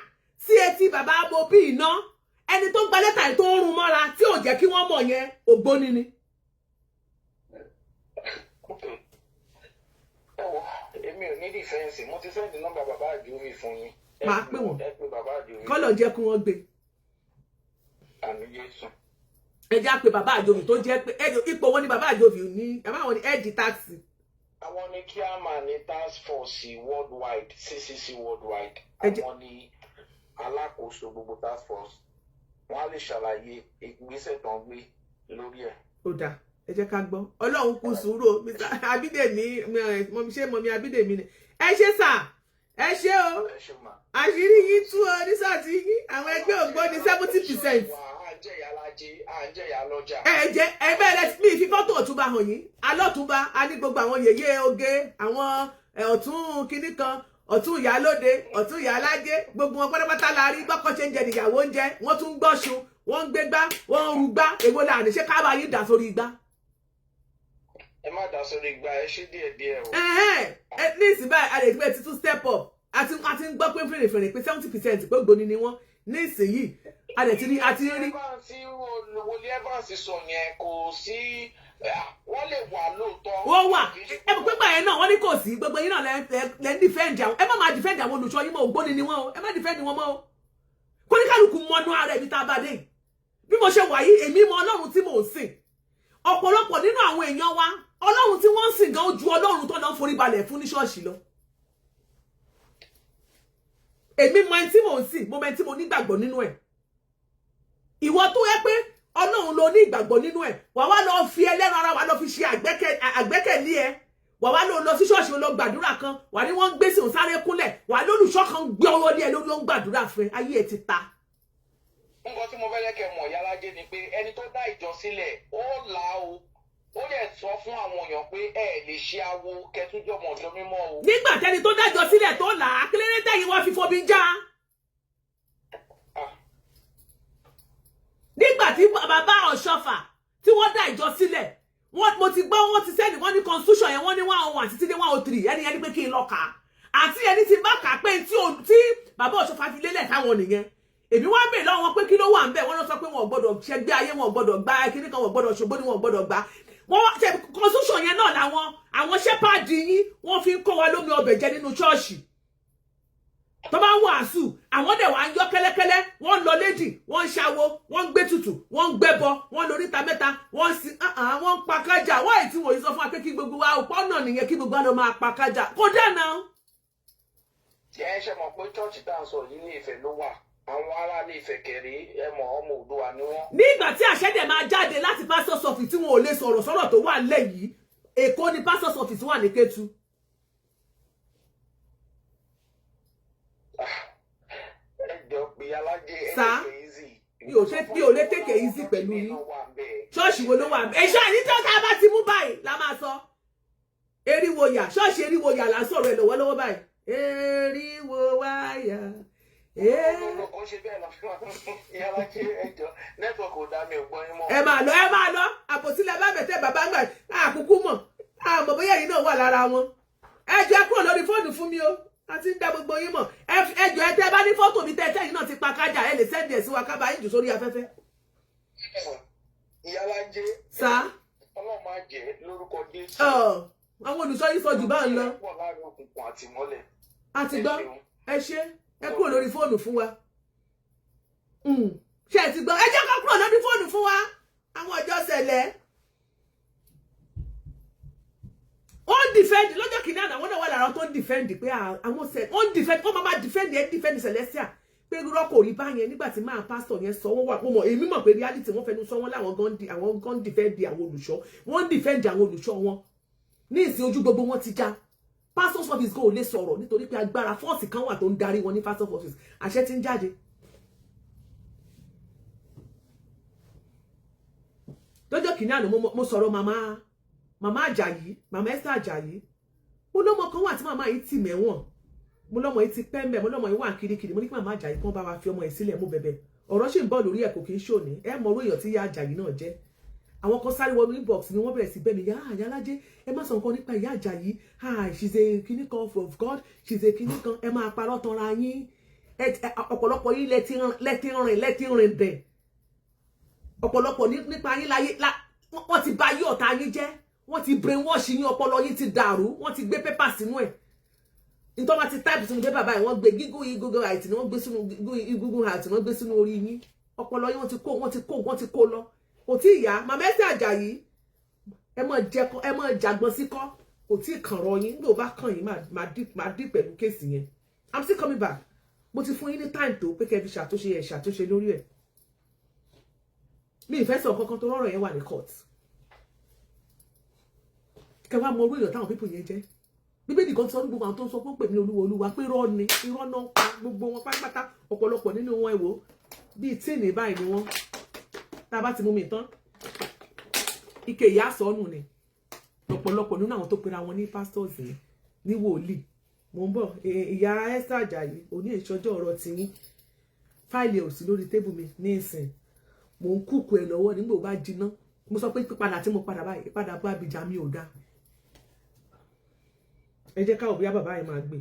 sí etí bàbá abobi iná ẹni tó gba lẹ́tà yẹn tó ń rún mọ́ra tí ò jẹ́ kí wọ́n mọ̀ yẹn Ògbóni ni. Èmi ò ní dìfẹ́ǹsì mo ti sẹ́ndì nọ́mbà bàbá àjòyè fún yín. Màá pè wọ́n bàbá àjòyè. kọ́lọ̀ jẹ́ kí wọ́n gbé. Àmì Jésù. Ẹ já pé bàbá àjòyè tó jẹ́ pé ipò wọn ni bàbá àjòyè ní àwọn ni head taxi. Àwọn ni chairman ní task force worldwide CCC worldwide. Àwọn ni alákòóso gbogbo task force. Wọ́n á lè ṣàlàyé ìgbésẹ̀ tó ń gbé lórí ẹ̀. Ó dáa ẹ jẹ́ ká gbọ́ Ọlọ́run kú sùúrù Mr. Abídèmí mọ̀mí Abídèmí ni ẹ ṣe sà ẹ ṣe o àṣírí yín tú ọ ní sàtì yín àwọn ẹgbẹ́ Ògbóni 70%. Ẹ bẹ̀rẹ̀ mi fi fọ́tò Ọ̀túnba hàn yín alọ́túnba a ní gbogbo àwọn yèyé oge àwọn ọ̀tún kinní kan ọ̀tún Ìyálóde ọ̀tún Iyalaje gbogbo wọn pátápátá la rí bọ́kọ́ ṣe ń jẹ nìyàwó oúnjẹ wọ́n tún gbọ́ṣu wọ́n ń gbégbá wọ́n ń rúgbá èwo la ní ṣé ká bá yín dà sórí igbá. Ẹ má dà sórí igbá ẹ ṣe díẹ̀díẹ̀ o. Ní ìsìn báyìí a lè gbé títún step up àti ń gbọ́ pé fèrèfèrè pé 70% pé Ògbóni ni wọ́n ní ìsìn yìí a lè ti rí àti rí. Wòlíì Evans sọ yẹn kò sí wọ́n lè wà lóòótọ́. Wọ́n wà ẹ mọ̀ pé gbàyẹn náà wọ́n ní kò sí gbogbo yín náà lẹ́ ń defend àwọn ẹ má máa defend àwọn olùṣọ́ yín mọ́ Ògbóni ni wọ́n o ẹ má defend wọn mọ́ o kóníkàlùkù mọ́nú ara ẹ̀mí tá a bá dé bí mo ṣe wà yìí èmi mọ Ọlọ́run tí mò ń sìn ọ̀pọ̀lọpọ̀ nínú àwọn èèyàn wa Ọlọ́run tí wọ́n ń sìn gan ju Ọlọ́run tó lọ forí balẹ̀ fún ní ṣọ́ọ̀ṣì lọ. Èmi mọ ẹni tí mò ń sìn mo mọ ẹni tí mo nígbàgbọ́ nínú ẹ̀ ìwọ tó yẹ pé Ọlọ́run ló ní ìgbàgbọ́ nínú ẹ̀ wà wá lọ fi ẹlẹ́ran ara wa lọ fi ṣe àgbẹ́kẹ̀lé ẹ wà wá lọ sí ṣọ́ọ̀ṣì lọ gbàdúrà kan wà ní wọ́n ń gbé sí òun sáré kúnlẹ̀ wà lólùṣọ́ kan gbé ọwọ́ lé ẹ lórí ó ń gbàdúrà fún ẹ ayé ẹ ti ta. Nǹkan tí mo fẹ́ lẹ́kẹ̀ mọ̀ Iyalaje ni pé ẹni tó dá ìjọ sílẹ̀ ó là ó yẹ sọ fún àwọn èèyàn pé ẹ lè ṣe awo kẹtújọmọ ọjọ́ mímọ́ o. Nígbà tẹni tó dájọ́ sílẹ̀ tó là á kílérè tẹ̀yìn wá fi fobi já. Nígbà tí bàbá Ọ̀ṣọ́fà tí wọ́n dá ìjọ sílẹ̀ mo ti gbọ́ wọ́n ti sẹ́ni wọ́n ní constitution yẹn wọ́n ní 101 títí dé 103 ẹni pé kí n lọ kà á àti ẹni tí bá kà á pé tí bàbá Ọ̀ṣọ́fà fi lélẹ̀ káwọn nìyẹn èmi wá bèèrè lọ́wọ́ wọn pé kí ló wà ń bẹ̀ wọ́n lọ sọ pé wọn ò gbọ́dọ̀ ṣẹgbẹ́ ayé wọn ò gbọ́dọ̀ gba kíní kan wọn ò gbọ́dọ̀ ṣògbó ni wọn ò gbọ́dọ̀ gbà wọ́n wá ṣe constitution yẹn náà làwọn àwọn ṣẹ́pàdì yín wọ́n fi ń kó wa lómi ọbẹ̀ jẹ nínú ṣọ́ọ̀ṣì tó bá ń wàásù àwọn dẹ̀ wá ń yọ kẹ́lẹ́kẹ́lẹ́ wọ́n ń lọ léjì wọ́n ń ṣàwo wọ́n ń gbé tutù wọ́n ń gbẹ́bọ wọ́n ń lórí ta mẹ́ta wọ́n ń sin wọ́n ń pa kájà wọ́n èyí tí wọ́n sọ fún wa pé kí gbogbo wa òpó náà nìyẹn kí gbogbo wa lọ máa pa kájà kó dáná ẹ ṣe mọ̀ pé chọ́ọ̀chì tá à ń sọ yìí ní Ifẹ̀ ló wà àwọn ará ní Ifẹ̀ kẹrí ẹ mọ̀ ọmọ Oòduà ni wọ́n. nígbà tí àṣẹ dẹ̀ máa jáde láti pastor's office tí wọn ò lè sọ̀rọ̀ sọ́rọ̀ tó wà nílẹ̀ yìí Èkó ni pastor's office wà ní Kétu. ẹ jọ pé Iyalaje Sá, mi ò lè take it easy pẹ̀lú yín. Ṣọ́ọ̀ṣì wo ló wà ńbẹ̀? Èṣọ́ àní tó tá a bá ti mú báyìí la máa sọ. Eriwoya, ṣọ́ọ̀ṣì Eriwoya là ń sọ̀rọ̀ ẹ̀ lọ́wọ́lọ́wọ́ báyìí. Eriwowaya. ó ṣe bẹ́ẹ̀ lọ Iyalaje ẹjọ́ nẹ́tíwọ̀kì ò dá mi ò gbọ́ yín mọ́. Ẹ máa lọ àpòsílẹ̀ bá bẹ̀tẹ̀ bàbá gbà àkúkú mọ̀ àmọ́ bóyá yìí náà wà lára wọn. Ẹ jẹ́ kúrò lórí fóònù fún mi o a ti ń dá gbogbo yín mọ̀ ẹ jọ ẹ tẹ́ bá ní fọ́tò mi tẹ́tẹ́ yìí náà ti pa kájà ẹ lè sẹ́ndì ẹ̀ sí wa ká bá yín jù sórí afẹ́fẹ́. Iyalaje Sá. Ọlọ́run máa jẹ́ lórúkọ Jésù. Àwọn olùṣọ́ yìí sọ jù bá ń lọ. pọ̀ láàrin òkùnkùn àti ìmọ́lẹ̀. A ti gbọ́ ẹ ṣe ẹ kúrò lórí fóònù fún wa. Ṣé ẹ ti gbọ́ ẹ jẹ́ ká kúrò lórí fóònù fún wa àwọn ọjọ́ ṣẹlẹ̀. Ó ń defend lọ́jọ́ kìíní àná àwọn náà wà lára tó ń defend pé àwọn ṣẹ̀ ó ń defend wọ́n máa defend Celestial pé irọ́ kò rí báyẹn nígbà tí máa pásítọ̀ yẹn sọ wọ́n wà mọ̀ èmi mọ̀ pé reality wọ́n fẹnu sọ wọ́n láwọn gan defend àwọn olùṣọ́ wọ́n defend àwọn olùṣọ́ wọn ní ìsìn ojú gbogbo wọn ti já pastor's office kò lè sọ̀rọ̀ nítorí pé agbára fọ́ọ̀sì kan wà tó ń darí wọn ní pastor's office àṣẹ ti ń jáde. Lọ́jọ́ kìíní àná mo sọ̀rọ̀ màmá Àjàyí màmá Esther Àjàyí mo lọ́mọ kan wà tí màmá yìí tì mẹ́wọ̀n mo lọ́mọ yìí ti pẹ́ mbẹ́ mo lọ́mọ yìí wà kirikiri mo ní kí màmá Àjàyí kan bá wa fi ọmọ yìí sílẹ̀ mo bẹ̀bẹ̀ ọ̀rọ̀ ṣì ń bọ̀ lórí ẹ̀ kò kì í ṣòní ẹ mọ orú èèyàn tí ìyá Àjàyí náà jẹ́ àwọn kan sáré wọnú inbox ni wọ́n bẹ̀rẹ̀ sí bẹ́ẹ̀ mi yá Iyalaje ẹ má sọ nǹkan nípa ìyá Àjàyí she's a kinní kan of God she's a kinní kan ẹ máa parọ́ tanra yín ọ̀pọ̀lọpọ̀ yín lẹ́tí rìn dẹ̀ ọ̀pọ̀lọpọ̀ nípa yín láyé wọ́n ti bà yí ọ̀tá yín jẹ́ wọ́n ti brainwash yín ọpọlọ yín ti dàrú wọ́n ti gbé pépà sínú ẹ̀ nítorí wọ́n ti type sínú pépà báyìí wọ́n gbé Google height ni wọ́n gbé sínú Google height ni wọ́n gbé sínú orí yín ọpọlọ yín wọ́n ti kó lọ kò tí ì yá màmá Esther Àjàyí ẹ mọ̀ jàgbọ́n sí kọ́ kò tí ì kàn rọ yín nígbà ó bá kàn yín máa dì pẹ̀lú kéèsì yẹn I'm still coming back mo ti fún yín ní time tó pé kẹ́ fi ṣàtúnṣe lórí ẹ̀ mi ìfẹ́ sọ kankan tó rọrọ̀ yẹn wà ní court kẹ wá mọ orí èèyàn táwọn pípò yẹn jẹ́ Bíbélì kan sọ ní gbogbo àwọn tó ń sọ pé ń pè mí Olúwa pé irọ́ ni irọ́ náà pa gbogbo wọn pátápátá ọ̀pọ̀lọpọ̀ nínú wọn ẹ̀wò bíi tíìnì báyìí ni wọ́n tá a bá ti mú mi tán ike ìyá sọnù ni ọ̀pọ̀lọpọ̀ nínú àwọn tó pera wọn ní pastors yẹn ní wòlíì mo ń bọ̀ ìyá Esther Àjàyí òní ìṣọjọ́ ọ̀rọ̀ tiyín fáìlì ò sí lórí tébù mi ní ìsìn mo ń kúkú ẹ lọ́wọ́ nígbà ó bá jiná mo sọ pé pípadà tí mo padà báyìí ìpadà bá Abidjan mi ò dá ẹ jẹ́ káwọ̀ bóyá bàbá yìí máa gbé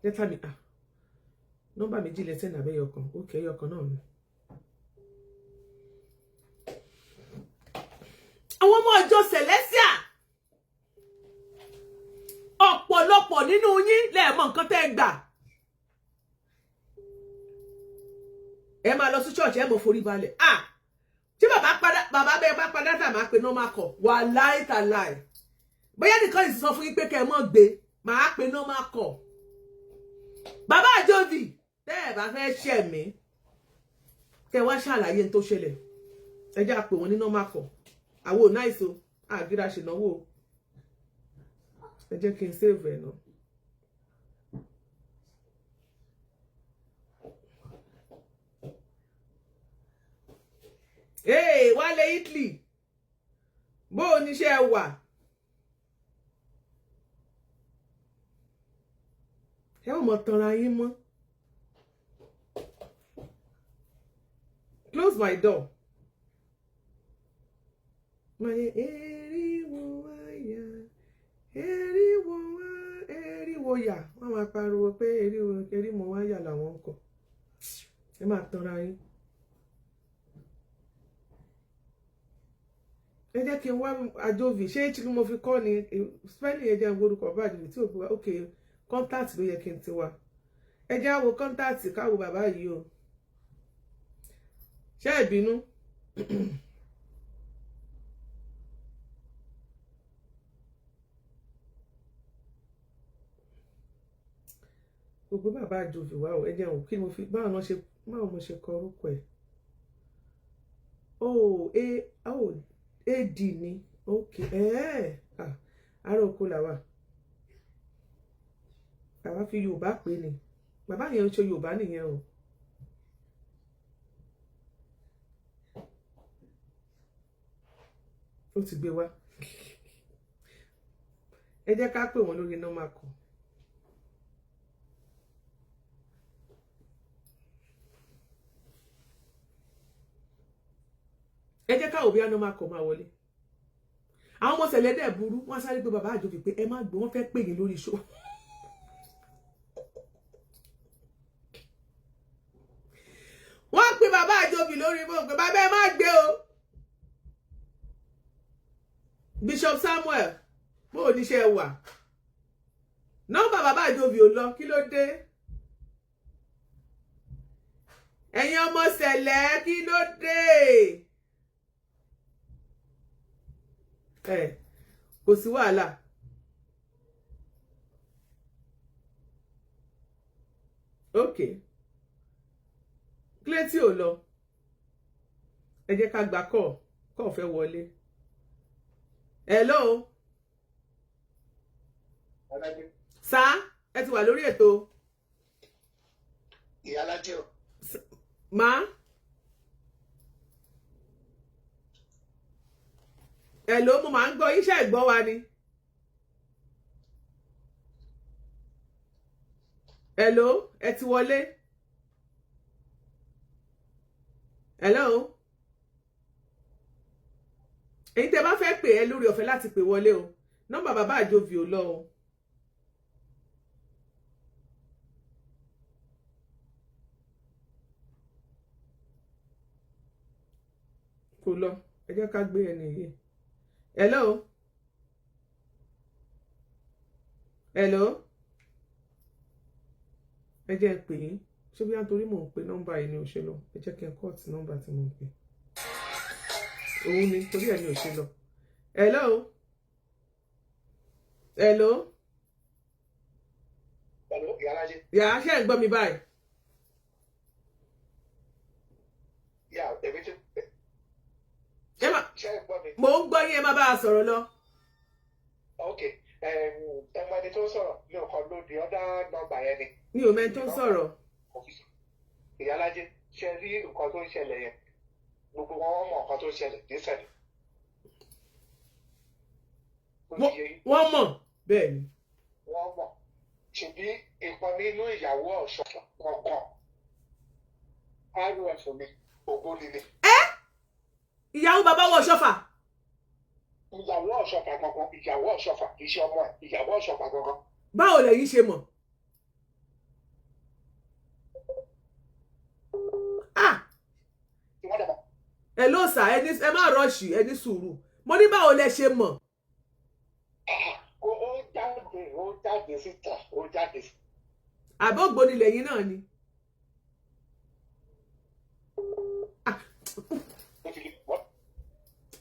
lẹ́tà mi nọ́mbà méjì lẹ́sẹ̀ nàbẹ́ yọkan ókè yọkan náà ni. àwọn ọmọ ọjọ́ Celestial ọ̀pọ̀lọpọ̀ nínú yín lẹ́ẹ̀mọ̀ nǹkan tẹ́ gbà ẹ máa lọ sí church ẹ mọ̀ forí balẹ̀ tí bàbá bẹ́ẹ̀ bá padà tà máa pe normal call wà láì bóyá nìkan yìí sọ fún yín pé kẹ́ ẹ mọ̀ gbé máa pe normal call bàbá àjọbì tẹ́ ẹ bá fẹ́ ṣẹ̀ mí kẹ́ wá ṣàlàyé tó ṣẹlẹ̀ ẹ jẹ́ àpè wọn ní normal call àwọn ò náìsí o àgíra ṣènáwó ẹ jẹ́ kí n save ẹ̀ náà. Wálé Italy bó o níṣẹ́ wà ẹ ò mọ̀ tanra yín mọ́ close my door maye eriwo wáyà eriwo yà wọ́n máa pariwo pé eriwo wáyà làwọn ń kọ ẹ máa tanra yín. ẹ jẹ́ kí n wá àjòvì ṣé tí mo fi kọ́ ni spelling ẹ jẹ́ orúkọ báyìí tí ò fi wá ok contact ló yẹ kí n ti wá ẹ jẹ́ àwọ̀ contact káwọ̀ bàbá yìí o ṣé ẹ bínú gbogbo bàbá àjòjì wá o ẹ jẹun kí mo fi báwo mo ṣe kọ orúkọ ẹ̀ AD ni ok ará oko làwà àwa fi Yorùbá pè ní bàbá yẹn ń ṣe Yorùbá nìyẹn o. Ó ti gbé wá ẹ jẹ́ ká pè wọ́n lórí normal call. Ẹ jẹ́ ká òbí normal call máa wọlé. Àwọn ọmọ ṣẹlẹ̀ dẹ̀ burú wọ́n sáré pé bàbá àjòjì pé ẹ má gbé wọ́n fẹ́ pè yín lórí show. Wọ́n pe bàbá àjòjì lórí fóònù pé bàbá ẹ má gbé o. Bishop Samuel bó oníṣẹ́ wà nọ́mbà bàbá àjòjì ò lọ kí ló dé ẹ̀yin ọmọ ṣẹlẹ̀ kí ló dé kò sí wàhálà ok kílé tí ò lọ ẹ jẹ́ ká gba kọ́ fẹ́ wọlé. Hello. Sá, ẹ ti wà lórí ètò. Iyalaje o. Ma. Hello, mo máa ń gbọ́ iṣẹ́ ìgbọ́ wa ni. Hello, ẹ ti wọlé. Hello. Èyí tẹ́ bá fẹ́ pè ẹ́ lórí ọ̀fẹ́ láti pè wọlé o nọ́mbà bàbá àjòjì ò lọ o. Kò lọ ẹ jẹ́ ká gbé ẹni yìí. Hello. Hello. Ẹ jẹ́ ń pè yín ṣé bí wọ́n torí mò ń pe nọ́mbà yìí ni ò ṣe lọ ẹ jẹ́ kí n kọ́ọ̀tì nọ́mbà tí mò ń pè. Òun ni torí ẹ̀ ni ò ṣe lọ. Hello. Hello. Hello, Iyalaje. Yà á ṣe ń gbọ́ mi báyìí. Yeah, èmi ti. Ṣé ẹ gbọ́ mi? Mo ń gbọ́ yín ẹ má bá a sọ̀rọ̀ lọ. Okay. Ẹ̀mọ ẹni tó ń sọ̀rọ̀ ní ọkọ̀ lóde ọ̀dà nọ́mbà yẹn ni. Mi ò mẹ́ni tó ń sọ̀rọ̀. Iyalaje, ṣe rí nǹkan tó ń ṣẹlẹ̀ yẹn. Gbogbo wọn mọ nǹkan tó ń ṣẹlẹ̀ nísẹ̀lẹ̀. Wọ́n mọ̀ bẹ́ẹ̀ ni. Wọ́n mọ̀. Ṣèbí ìkan nínú ìyàwó ọ̀ṣọ́fà kankan. ROF mi, Ogboni ni. Ìyàwó bàbá wọ ṣọ́fà. Ìyàwó ọ̀ṣọ́fà kankan, ìyàwó ọ̀ṣọ́fà kì í ṣe ọmọ ẹ̀, ìyàwó ọ̀ṣọ́fà kankan. Báwo lẹ̀yin ṣe mọ̀? Ẹ ló sà ẹ má rọ́ọ̀ṣì ẹ ní sùúrù. Mo ní báwo lẹ ṣe mọ̀? Ó jáde síta, ó jáde síta. Àbí Ògbóni lẹ́yìn náà ni.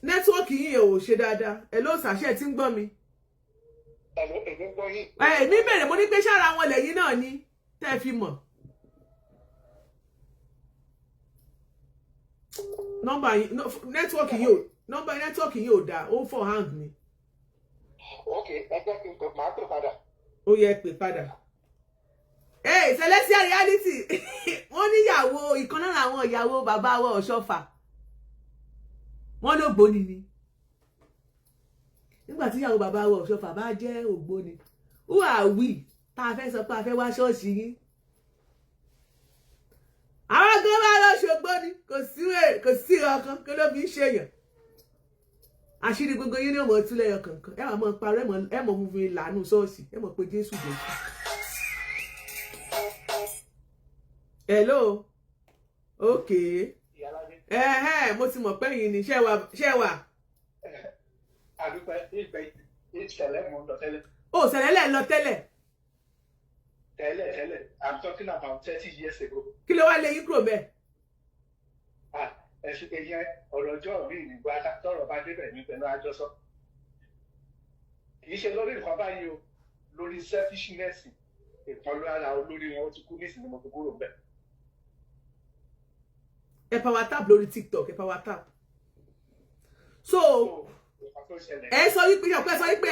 Nẹ́tíwọ́ọ̀kì yìí ò ṣe dáadáa. Ẹ ló sà ṣé ẹ ti ń gbọ́ mi? Èmi gbọ́ yìí. Èmi bẹ̀rẹ̀ mo ní pé ṣára wọn lẹ́yìn náà ni tẹ́ ẹ fi mọ̀. Nọ́mbà yìí nẹ́tíwọ́ọ̀kì yìí ò dáa ó fọ́ hang ni. Ok, ẹ jẹ́ kí n pè máa pè padà. Ó yẹ pè padà. Celestial reality wọ́n níyàwó ìkan lára àwọn ìyàwó bàbá wa ọ̀ṣọ́fà wọ́n ló Ògbóni ni. Nígbà tí ìyàwó bàbá wa ọ̀ṣọ́fà bá jẹ́ Ògbóni who are we tá a fẹ́ sọ pé a fẹ́ wá ṣọ́ọ̀ṣì yín. Àwọn gan bá lọ ṣògbóni kò sí ọkàn kí ló fi ń ṣèyàn. Àṣírí gbogbo yín ní ọmọ túlẹ̀ ẹyọ kankan ẹ wà mọ parọ́ ẹ mọ mú mi làánú ṣọ́ọ̀ṣì ẹ mọ̀ pé Jésù dé. Hello. Okay. Mo ti mọ̀ pé yín ni ṣé wà. Àdúpẹ́ ìṣẹ̀lẹ̀ mọ̀ ń lọ tẹ́lẹ̀. Ó ṣẹlẹ̀ lẹ́ lọ tẹ́lẹ̀. Tẹ́lẹ̀ I'm talking about 30 years ago. Kí ló wá lé yín kúrò bẹ́ẹ̀? Ẹ̀sùn èèyàn ọ̀rọ̀ ọjọ́ mi nígbà tọ́rọ̀ bá débẹ̀ ní pẹ̀lú àjọsọ. Kì í ṣe lórí nǹkan báyìí o, lórí selfishness. ìkan lára olórí wọn ó ti kú nísìnyí mo fi kúrò ń bẹ̀. ẹ power tap lórí TikTok, ẹ power tap. So ẹ sọ wípé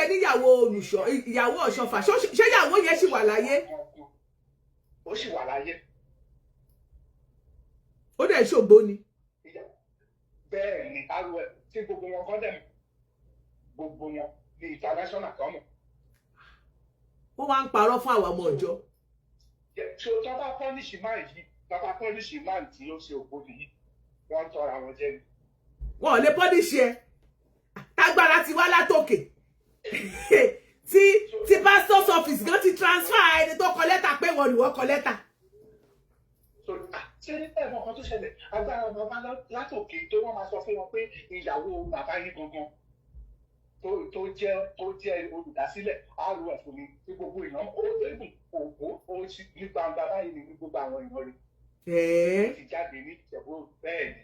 ẹ níyàwó olùṣọ́, ìyàwó ọ̀ṣọ́fà, ṣé ìyàwó yẹn ṣì wà láyé? Ó sì wà láyé. Ó dẹ̀ ṣògbó ni. Bẹ́ẹ̀ ni arú ẹ̀ tí gbogbo wọn kọ́ dẹ̀ gbogbo wọn ní international kan mọ̀. Wọ́n wá ń parọ́ fún àwọn ọmọ ìjọ. So tó bá pọ́nìṣì máa yìí, tó bá pọ́nìṣì máa tí ó ṣe Ògbóni yìí, wọ́n ń tọ́ra wọn jẹ ni. Wọ́n ò lè pọ́nìṣì ẹ. Tágbára ti wá látòkè. Tí pastor's office gan ti transfer ẹni tó kọ lẹ́tà pé wọ́n ni wọ́n kọ lẹ́tà. Ṣé ẹ̀mọ́ kan tó ṣẹlẹ̀ agbára bàbá látòkè tó wọ́n máa sọ fún wọn pé ìyàwó bàbá yìí gangan tó jẹ́ olùdásílẹ̀ àrùn ẹ̀fọ́ ni tí gbogbo èèyàn ó lébùn ògbó ó sì ní gbangba báyìí ní gbogbo àwọn èèyàn rẹ̀. Ó ti jáde ní Ìjẹ̀bú bẹ́ẹ̀ ni.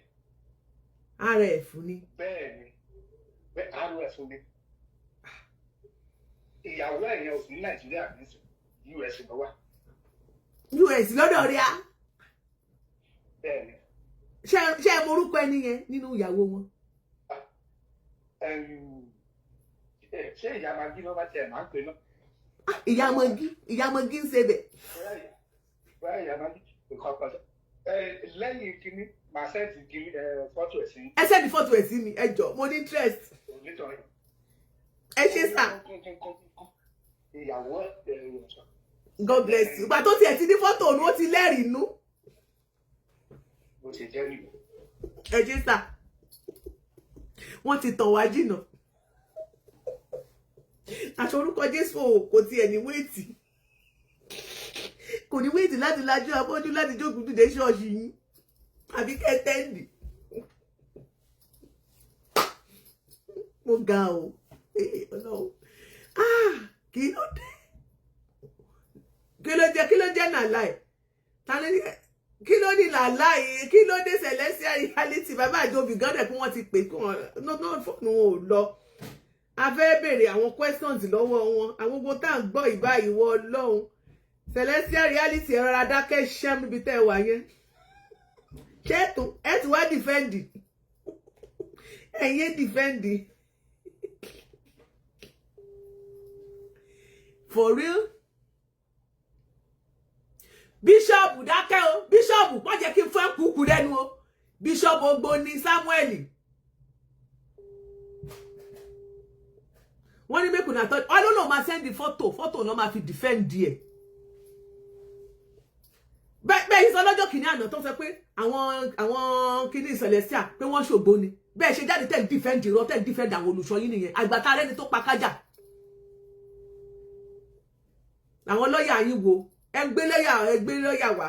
Ara ẹ̀fọ́ ni. Bẹ́ẹ̀ ni àrùn ẹ̀fọ́ ni. Ìyàwó ẹ̀yẹn ò sí ní Nàìjíríà ní US ló wà. US lọ́dọ̀ rí a. Bẹ́ẹ̀ni. Ṣé ẹ mọ orúkọ ẹni yẹn nínú ìyàwó wọn? Ṣé ìyá Magí ló bá tiẹ̀ máa ń pè náà? Ìyá Magí ń ṣe bẹ̀. Báyọ̀ ìyá Magí nǹkan kan sọ. Lẹ́yìn kínní màá sẹ́ẹ̀tì kínní fọ́tò ẹ̀ sí. Ẹ sẹ́ẹ̀dì fọ́tò ẹ̀ sí mi, ẹ jọ̀ọ́, mo ní interest. Nítorí. Ẹ ṣe sà. Ìyàwó God bless you. Ìgbà tó tiẹ̀ ti ní fọ́tò òun ó ti lẹ́rìí inú. Bó ṣe jẹ́ nìyẹn. Ẹ ṣe sà. Wọ́n ti tàn wá jìnnà. Aṣọ orúkọ Jésù kò tiẹ̀ ní wéètì. Kò ní wéètì láti lajú abọ́jú láti jókòó dìde ṣọ́ọ̀ṣì yín. Àbí kẹ́tẹ́ǹdì. Mo ga o. Ọlọ́run. Kí ló dé? Kí ló jẹ́ nàláì? Kí ló ní nàláì? Kí ló dé celestial reality? Bàbá àjọbì gánlẹ̀ kí wọ́n ti pè kí wọ́n náà fọ́nù wọn ò lọ. A fẹ́ béèrè àwọn questions lọ́wọ́ wọn. Àwọn gbogbo tá à ń gbọ́ ìbá ìwọ Ọlọ́run. Celestial reality ẹ rọra dákẹ́ ṣẹ́ níbi tẹ́ ẹ wà yẹn. Ṣé ẹ tún wá dìfẹ́ǹdì? Ẹ̀yin dìfẹ́ǹdì. For real? Bishop dákẹ́ o. Bishop wọ́n jẹ́ kí n fẹ́ kúkú lẹ́nu o. Bishop Ogboni Samuel. Wọ́n ní make una touch. I don't know, ma send the photo. Photo no ma fi defend there. Bẹ́ẹ̀ ìsọ lọ́jọ́ kìíní àná tó sọ pé àwọn kìíní Celestial pé wọ́n ṣògbó ni. Bẹ́ẹ̀ ṣe jáde tẹ́ defend irọ́ tẹ́ defend àwọn olùṣọ́ yín nìyẹn. Àgbàtà rẹ́ni tó pa kájà. Àwọn lọ́yà yín wo? Ẹgbẹ́ lọ́yà wá.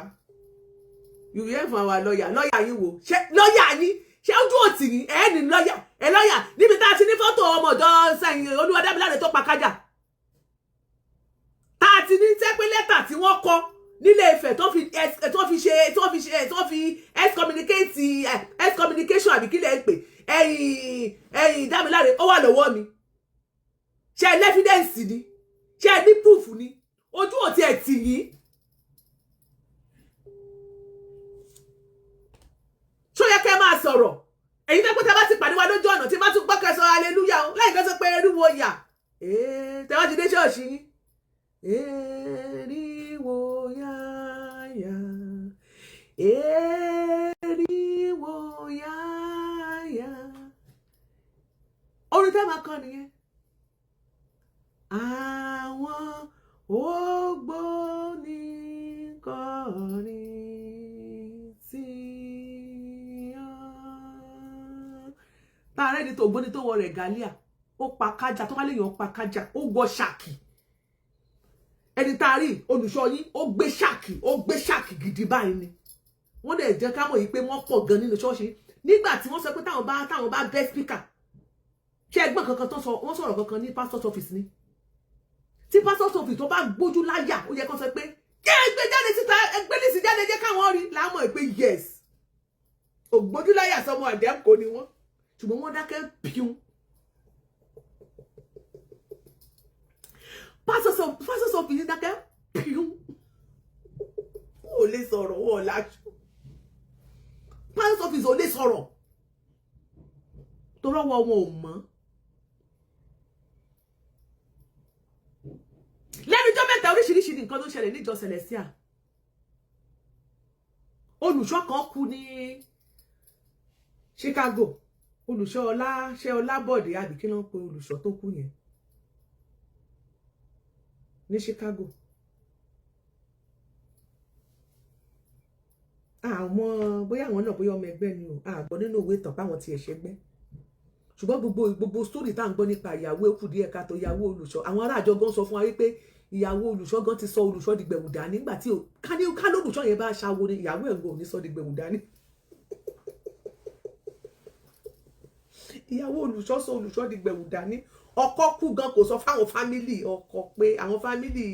You hear from our lawyer. Lọ́yà yín wo? Ṣé lọ́yà yín? Ṣé ojú òtì yín? Ní lọ́yà. Lọ́yà níbi tá a ti ní fọ́tò ọmọ ọ̀dọ́ sẹ́yìn Olúwadámiláre tó pa kájà. Tá a ti ní tẹ́ pé lẹ́tà tí wọ́n kọ nílé Ifẹ̀ tó fi excommunication àbí kí lẹ ń pè ẹ̀yìn Dámiláre ó wà lọ́wọ́ mi. Ṣé evidence ni? Ṣé ní proof ni? Ojú òtí ẹ̀ tì yín. Ṣó yẹ kẹ́ máa sọ̀rọ̀? Èyí tó pé tẹ́ bá ti pàdé wa lójú ọ̀nà tí bá tún gbọ́kẹ́ sọ hallelujah o láì kẹ́ sọ pé eriwo yà. Tẹ́ wá ti dé ṣọ́ọ̀ṣì yín. Eriwo yáyà. Eriwo yáyà. Orin tẹ́ máa kọ nìyẹn. Àwọn Ogboni kọrin sí ọ. Tààrẹ ni tó Ogboni tó wọ regalia, ó pa kájà tó wá léèyàn pa kájà, ó wọ ṣáàkì. Ẹni tààrí olùṣọ́ yín ó gbé ṣáàkì gidi báyìí ni. Wọ́n dẹ̀ jẹ́ ká mọ̀ yìí pé wọ́n pọ̀ gan nínú ṣọ́ọ̀ṣì. Nígbà tí wọ́n sọ pé táwọn bá bẹ́ speaker. Ṣé ẹgbọ́n kankan tó sọ wọ́n sọ̀rọ̀ kankan ní pastor's office ni? Tí pastor's office tó bá gbójú láyà ó yẹ kó sọ pé kí ẹgbẹ́ jáde síta ẹgbẹ́ lè sì jáde jẹ́ káwọn rí láàmọ̀ pé yes ògbójú láyà sọmọ àdẹ́kò ni wọ́n ṣùgbọ́n wọ́n dákẹ́ píún. Pastor's office dákẹ́ píún. sọ̀rọ̀ wọn lájú pastor office ò lè sọ̀rọ̀ tó rọ́wọ́ wọn ò mọ́. lẹ́nu ọjọ́ mẹ́ta oríṣiríṣi nǹkan ló ṣẹlẹ̀ níjọ Celestial. Olùṣọ́ kan kú ní Chicago, olùṣọ́ Ọlábọ̀dé àbí kí ló ń pe olùṣọ́ tó kú yẹn ní Chicago. Àwọn bóyá àwọn náà bóyá ọmọ ẹgbẹ́ ni o àgbọ̀ nínú òwe tàn páwọn ti ẹ̀ṣẹ̀ gbẹ́, ṣùgbọ́n gbogbo story tá à ń gbọ́ nípa ìyàwó òkú díẹ̀ ká tó ìyàwó olùṣọ́, àwọn ará àjọ gan sọ fún wa wípé ìyàwó olùṣọ́ gan ti sọ olùṣọ́ di gbẹ̀wù dání nígbà tí ká lólùṣọ́ yẹn bá ṣàwo ni ìyàwó ẹ̀ ń gbọ́ ò ní sọ di gbẹ̀wù dání. ìyàwó olùṣọ́ sọ olùṣọ́ di gbẹ̀wù dání. Ọkọ kú gan kò sọ fáwọn fámìlì ọkọ pé àwọn fámìlì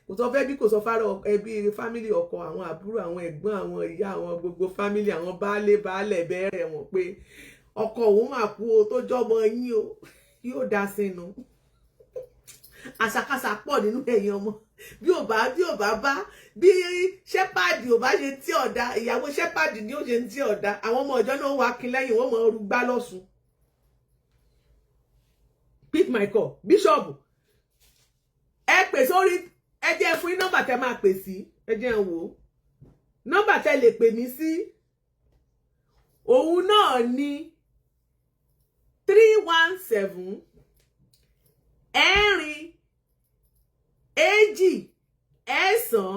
kò sọ fẹ́ bí kò sọ fárọ ẹbí fámìlì ọkọ, àwọn àbúrò, àwọn ẹ̀gbọ́n, àwọn ìyá, àwọn gbogbo fámìlì, àwọn baálẹ̀ bẹ̀rẹ̀ wọn pé ọkọ òun máa kú o tó jọmọ yín o yóò dá sínú. Àṣàkáṣà pọ̀ nínú ẹ̀yin ọmọ bí ò bá bí ṣẹ́pàdì ò bá ṣe tí ọ̀dà ìyàwó ṣẹ́pàdì ni ó ṣe tí ọ̀dà, àwọn ọmọ ọjọ́ náà wà kí lẹ́yìn wọ́n mọ̀ ọ́rù gbá lọ́sùn. Pick my call Bishop ẹ pè sórí ẹ jẹ́ fún nọ́mbà tẹ́ máa pè sí, ẹ jẹ́ wò nọ́mbà tẹ́ lè pè mí sí òun náà ni 317 ẹ̀rin èjì ẹ̀sán